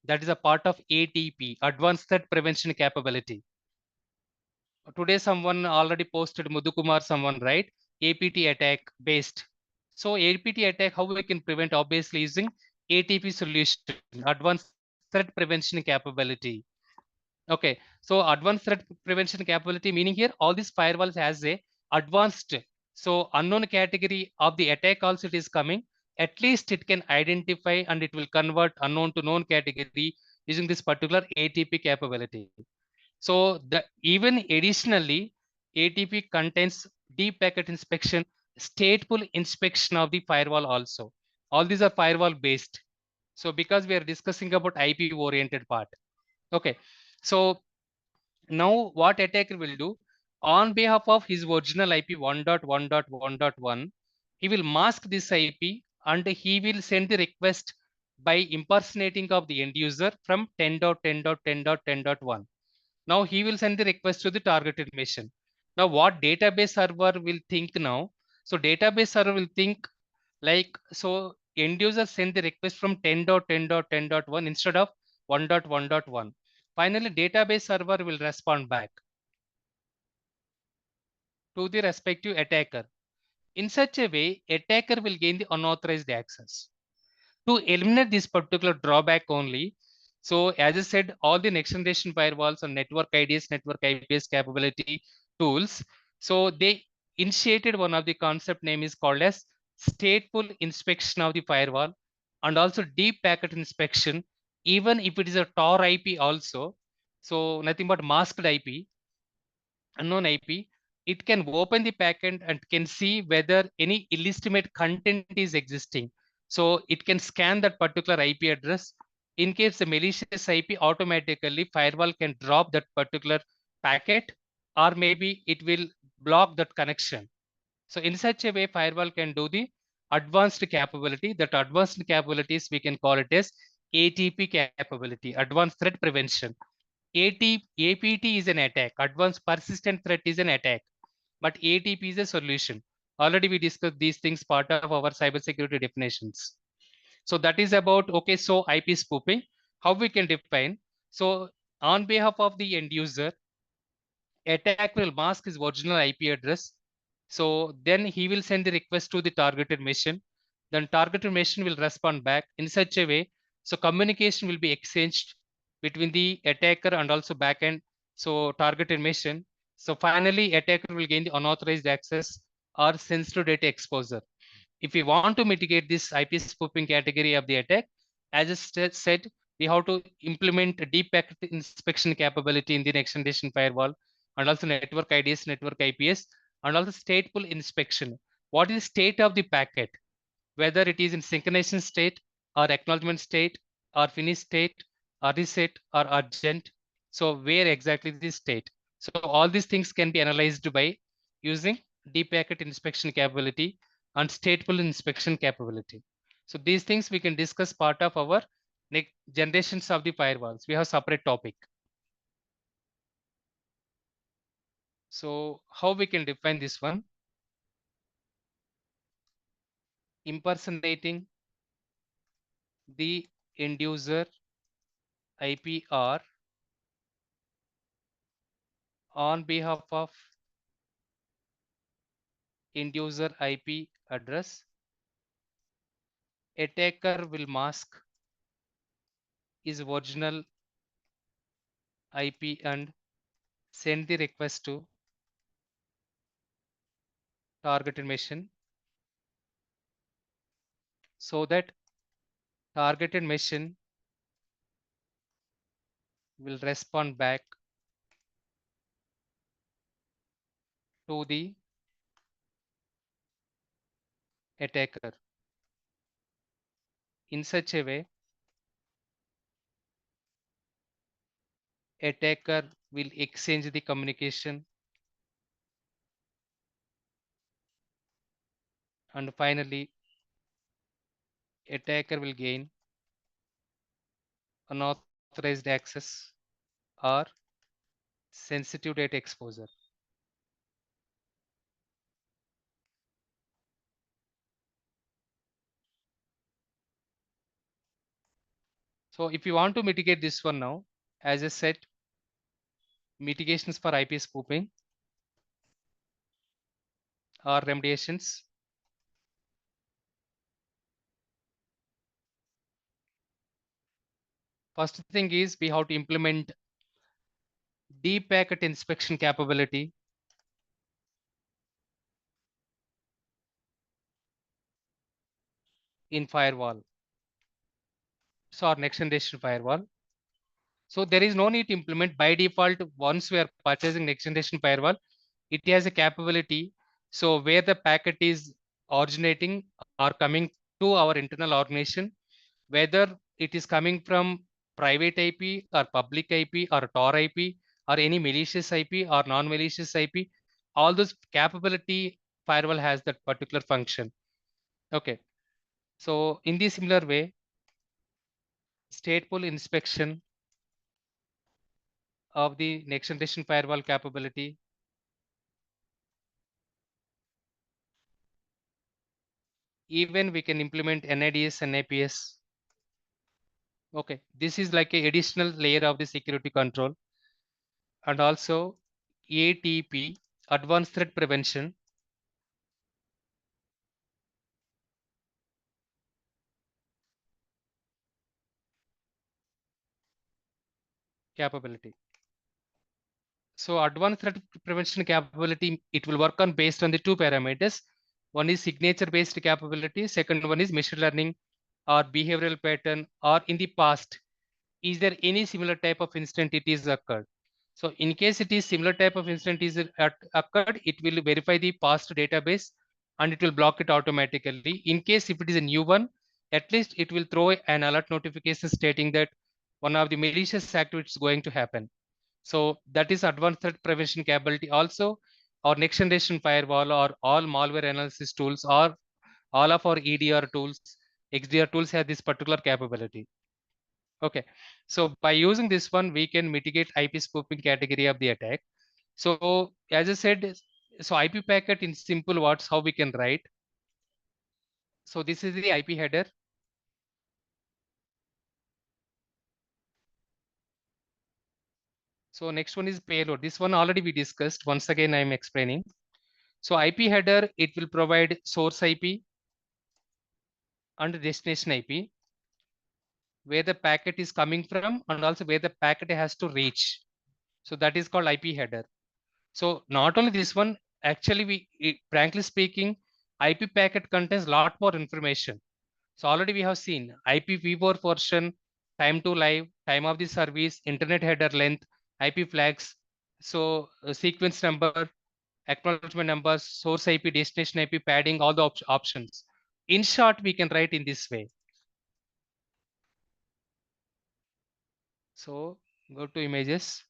That is a part of ATP, Advanced Threat Prevention Capability. Today someone already posted Mudhukumar, someone, right? APT attack based. So APT attack, how we can prevent? Obviously using ATP solution, Advanced threat prevention capability. Okay, so advanced threat prevention capability, meaning here all these firewalls has a advanced, so unknown category of the attack also it is coming. At least it can identify and it will convert unknown to known category using this particular ATP capability. So the even additionally, ATP contains deep packet inspection, stateful inspection of the firewall also. All these are firewall based. So because we are discussing about IP oriented part. Okay, so now what attacker will do on behalf of his original IP 1.1.1.1, he will mask this IP and he will send the request by impersonating of the end user from 10.10.10.10.1. Now he will send the request to the targeted machine. Now what database server will think now? So database server will think like, so end user send the request from 10.10.10.1 instead of 1.1.1. Finally, database server will respond back to the respective attacker. In such a way, attacker will gain the unauthorized access. To eliminate this particular drawback only, so as I said, all the next generation firewalls and network IDs, network IPS capability tools, so they initiated one of the concept name is called as stateful inspection of the firewall and also deep packet inspection, even if it is a Tor IP also, so nothing but masked IP, unknown IP, it can open the packet and can see whether any illegitimate content is existing. So it can scan that particular IP address. In case the malicious IP, automatically firewall can drop that particular packet, or maybe it will block that connection. So in such a way, firewall can do the advanced capability. That advanced capabilities we can call it as ATP capability, advanced threat prevention. APT is an attack. Advanced persistent threat is an attack. But ATP is a solution. Already we discussed these things part of our cybersecurity definitions. So that is about, okay, so IP spoofing, how we can define. So on behalf of the end user, attack will mask his original IP address. So then he will send the request to the targeted machine. Then targeted machine will respond back in such a way. So communication will be exchanged between the attacker and also backend. So targeted machine. So finally, attacker will gain the unauthorized access or sensitive data exposure. If we want to mitigate this IP spoofing category of the attack, as I said, we have to implement a deep packet inspection capability in the next generation firewall and also network IDs, network IPS, and also stateful inspection. What is the state of the packet? Whether it is in synchronization state or acknowledgement state or finished state or reset or urgent. So where exactly this state? So all these things can be analyzed by using deep packet inspection capability and stateful inspection capability. So these things we can discuss part of our next generations of the firewalls. We have separate topic. So how we can define this one? Impersonating the end user IPR on behalf of end user IP address. Attacker will mask his original IP and send the request to targeted machine so that targeted machine will respond back to the attacker. In such a way, attacker will exchange the communication and finally attacker will gain unauthorized access or sensitive data exposure. So if you want to mitigate this one now, as I said, mitigations for IP spoofing or remediations. First thing is we have to implement deep packet inspection capability in firewall. So our next generation firewall. So there is no need to implement by default. Once we are purchasing next generation firewall, it has a capability. So where the packet is originating or coming to our internal organization, whether it is coming from private IP or public IP or Tor IP or any malicious IP or non-malicious IP, all those capability firewall has that particular function. Okay. So in the similar way, stateful inspection of the next generation firewall capability. Even we can implement NIDS and APS. Okay, this is like a additional layer of the security control. And also ATP, advanced threat prevention capability. So advanced threat prevention capability, it will work on based on the two parameters. One is signature based capability. Second one is machine learning or behavioral pattern, or in the past, is there any similar type of incident it is occurred. So in case it is similar type of incident is occurred, it will verify the past database and it will block it automatically. In case if it is a new one, at least it will throw an alert notification stating that one of the malicious activity is going to happen. So that is advanced threat prevention capability. Also, our next generation firewall or all malware analysis tools or all of our EDR tools, XDR tools have this particular capability. Okay, so by using this one, we can mitigate IP spoofing category of the attack. So as I said, so IP packet in simple words, how we can write. So this is the IP header. So next one is payload. This one already we discussed. Once again, I'm explaining. So IP header, it will provide source IP and destination IP, where the packet is coming from and also where the packet has to reach. So that is called IP header. So not only this one, actually frankly speaking, IP packet contains a lot more information. So already we have seen IPv4 version, time to live, time of the service, internet header length, IP flags, so sequence number, acknowledgement numbers, source IP, destination IP, padding, all the options. In short, we can write in this way. So go to images.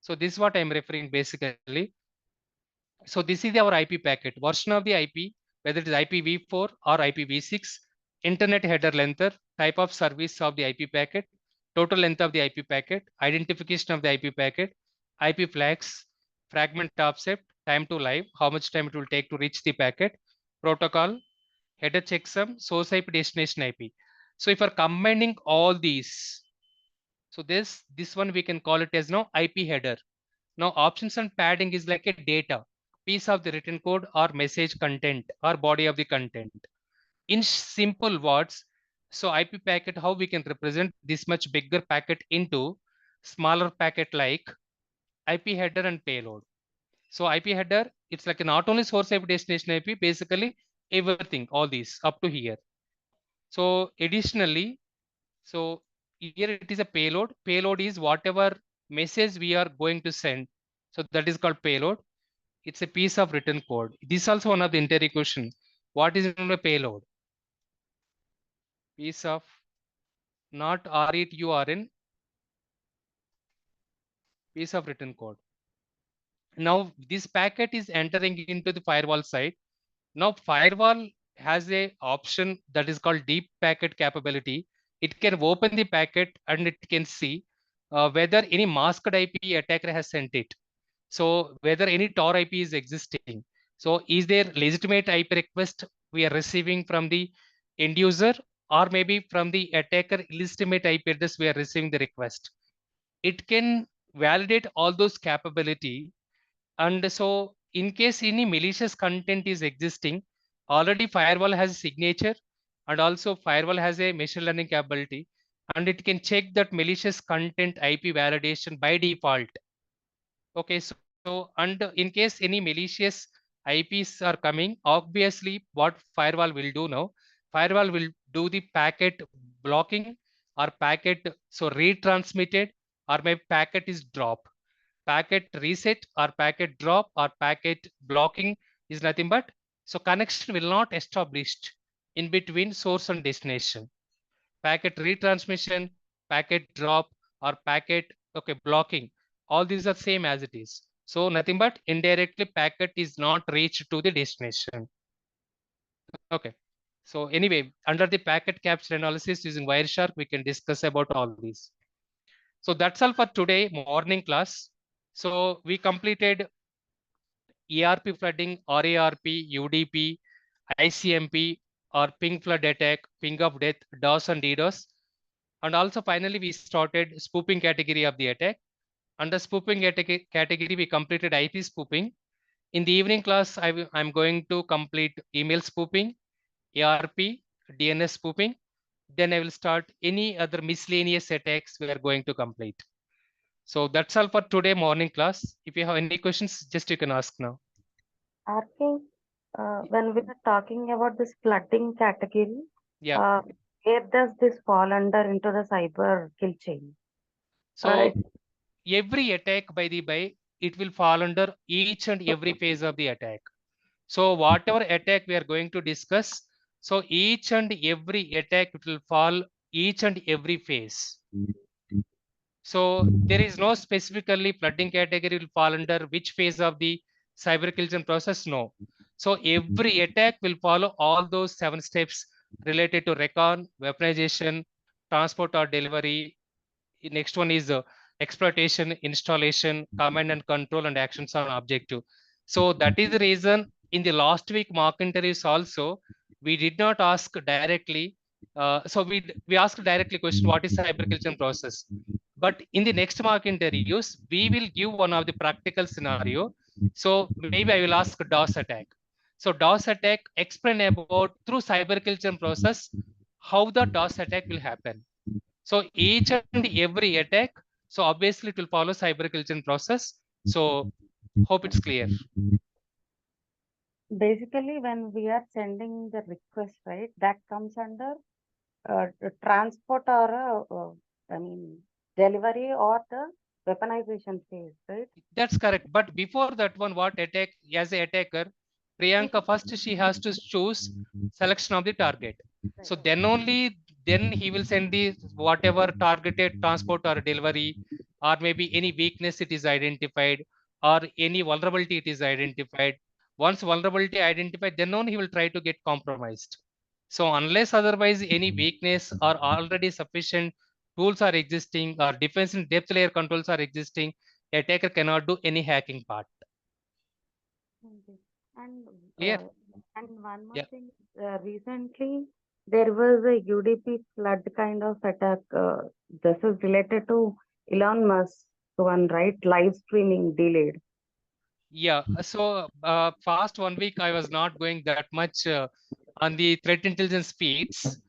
So this is what I'm referring basically. So this is our IP packet, version of the IP, whether it is IPv4 or IPv6, internet header length, type of service of the IP packet, total length of the IP packet, identification of the IP packet, IP flags, fragment offset, time to live, how much time it will take to reach the packet, protocol, header checksum, source IP, destination IP. So if we're combining all these, so this one we can call it as now IP header. Now options and padding is like a data, piece of the written code or message content or body of the content. In simple words, so IP packet, how we can represent this much bigger packet into smaller packet like IP header and payload. So IP header, it's like not only source IP, destination IP, basically everything, all these up to here. So additionally, so here it is a payload. Payload is whatever message we are going to send. So that is called payload. It's a piece of written code. This is also one of the interview question. What is a payload? Piece of not RETURN, piece of written code. Now this packet is entering into the firewall side. Now firewall has a option that is called deep packet capability. It can open the packet and it can see whether any masked IP attacker has sent it. So whether any Tor IP is existing. So is there legitimate IP request we are receiving from the end user, or maybe from the attacker illegitimate IP address we are receiving the request. It can validate all those capability. And so in case any malicious content is existing, already firewall has a signature and also firewall has a machine learning capability. and it can check that malicious content IP validation by default. Okay, so and in case any malicious IPs are coming, obviously what firewall will do now, firewall will do the packet blocking or packet so retransmitted, or maybe packet is drop. Packet reset or packet drop or packet blocking is nothing but so connection will not established in between source and destination. Packet retransmission, packet drop, or packet okay blocking, all these are same as it is. So nothing but indirectly packet is not reached to the destination. Okay. So anyway, under the packet capture analysis using Wireshark, we can discuss about all these. So that's all for today morning class. So we completed ERP flooding, RARP, UDP, ICMP, or ping flood attack, ping of death, DOS and DDoS. And also finally, we started spoofing category of the attack. Under spoofing category, we completed IP spoofing. In the evening class, I'm going to complete email spoofing, ARP, DNS spoofing. Then I will start any other miscellaneous attacks we are going to complete. So that's all for today morning class. If you have any questions, just you can ask now. RK, when we were talking about this flooding category, Yeah. uh, where does this fall under into the cyber kill chain? So every attack by it will fall under each and every phase of the attack. So whatever attack we are going to discuss, so each and every attack it will fall each and every phase. So there is no specifically flooding category will fall under which phase of the cyber collision process. No. So every attack will follow all those 7 steps related to recon, weaponization, transport or delivery. Next one is exploitation, installation, command and control, and actions on objective. So that is the reason in the last week mock interviews also we did not ask directly. So we asked directly question what is cyber collision process. But in the next mock interviews we will give one of the practical scenario. So maybe I will ask DOS attack. So DOS attack explain about through cyber collision process how the DOS attack will happen. So each and every attack, so obviously it will follow cyber collision process. So hope it's clear. Basically, when we are sending the request, right, that comes under the transport or I mean delivery or the weaponization phase, right? That's correct. But before that one, what attack as a attacker, Priyanka first she has to choose selection of the target. So then only then he will send the whatever targeted transport or delivery, or maybe any weakness it is identified, or any vulnerability it is identified. Once vulnerability identified, then only he will try to get compromised. So unless otherwise any weakness or already sufficient tools are existing or defense and depth layer controls are existing, attacker cannot do any hacking part. Okay. And Clear? one more Yeah. thing, recently there was a UDP flood kind of attack. This is related to Elon Musk one, right? Live streaming delayed. Yeah. So past 1 week, I was not going that much on the threat intelligence feeds.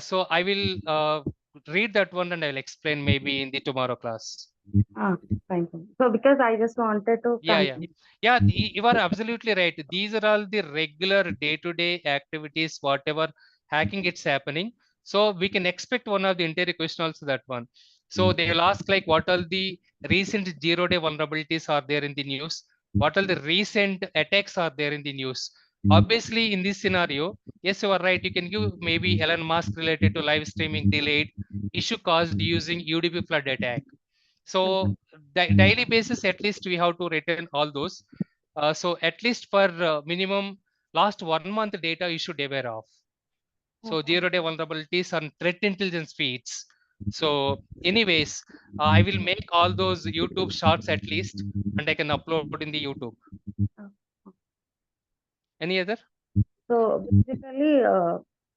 So I will read that one and I'll explain maybe in the tomorrow class. Ah, fine, fine. So because I just wanted to Yeah. confirm. Yeah, you are absolutely right. These are all the regular day-to-day activities, whatever hacking it's happening. So we can expect one of the interview question also that one. So they will ask like what are the recent zero-day vulnerabilities are there in the news? What are the recent attacks are there in the news? Obviously, in this scenario, yes, you are right. You can give maybe Elon Musk related to live streaming delayed issue caused using UDP flood attack. Mhm. So daily basis, at least we have to return all those. So at least for minimum last 1 month data you should aware of. So Okay. 0-day vulnerabilities and threat intelligence feeds. So anyways, I will make all those YouTube shorts at least, and I can upload in the YouTube. Okay. Any other? So basically,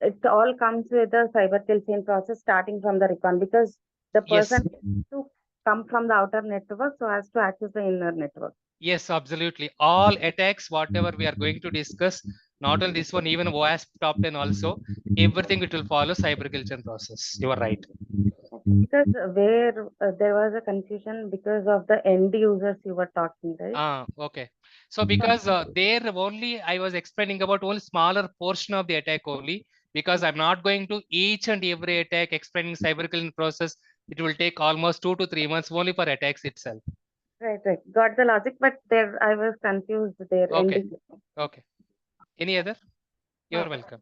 it all comes with the cyber kill chain process starting from the recon because the Yes. person to come from the outer network so as to access the inner network. Yes, absolutely. All attacks, whatever we are going to discuss, Not only this one, even OASP top 10 also, everything it will follow cyber process. You are right. Because where there was a confusion because of the end users you were talking, right? Okay. So because there only I was explaining about only smaller portion of the attack only, because I'm not going to each and every attack explaining cyber process. It will take almost 2 to 3 months only for attacks itself. Right, right. Got the logic, but there I was confused there. Okay. End user. Okay. Any other? You're welcome.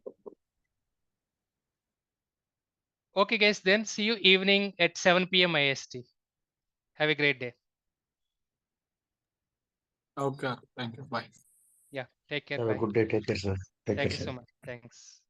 Okay, guys. Then see you evening at 7 p.m. IST. Have a great day. Okay, thank you. Bye. Yeah. Take care. Have a Bye. good day. Take care, sir. Take care, Thank you sir. so much. Thanks.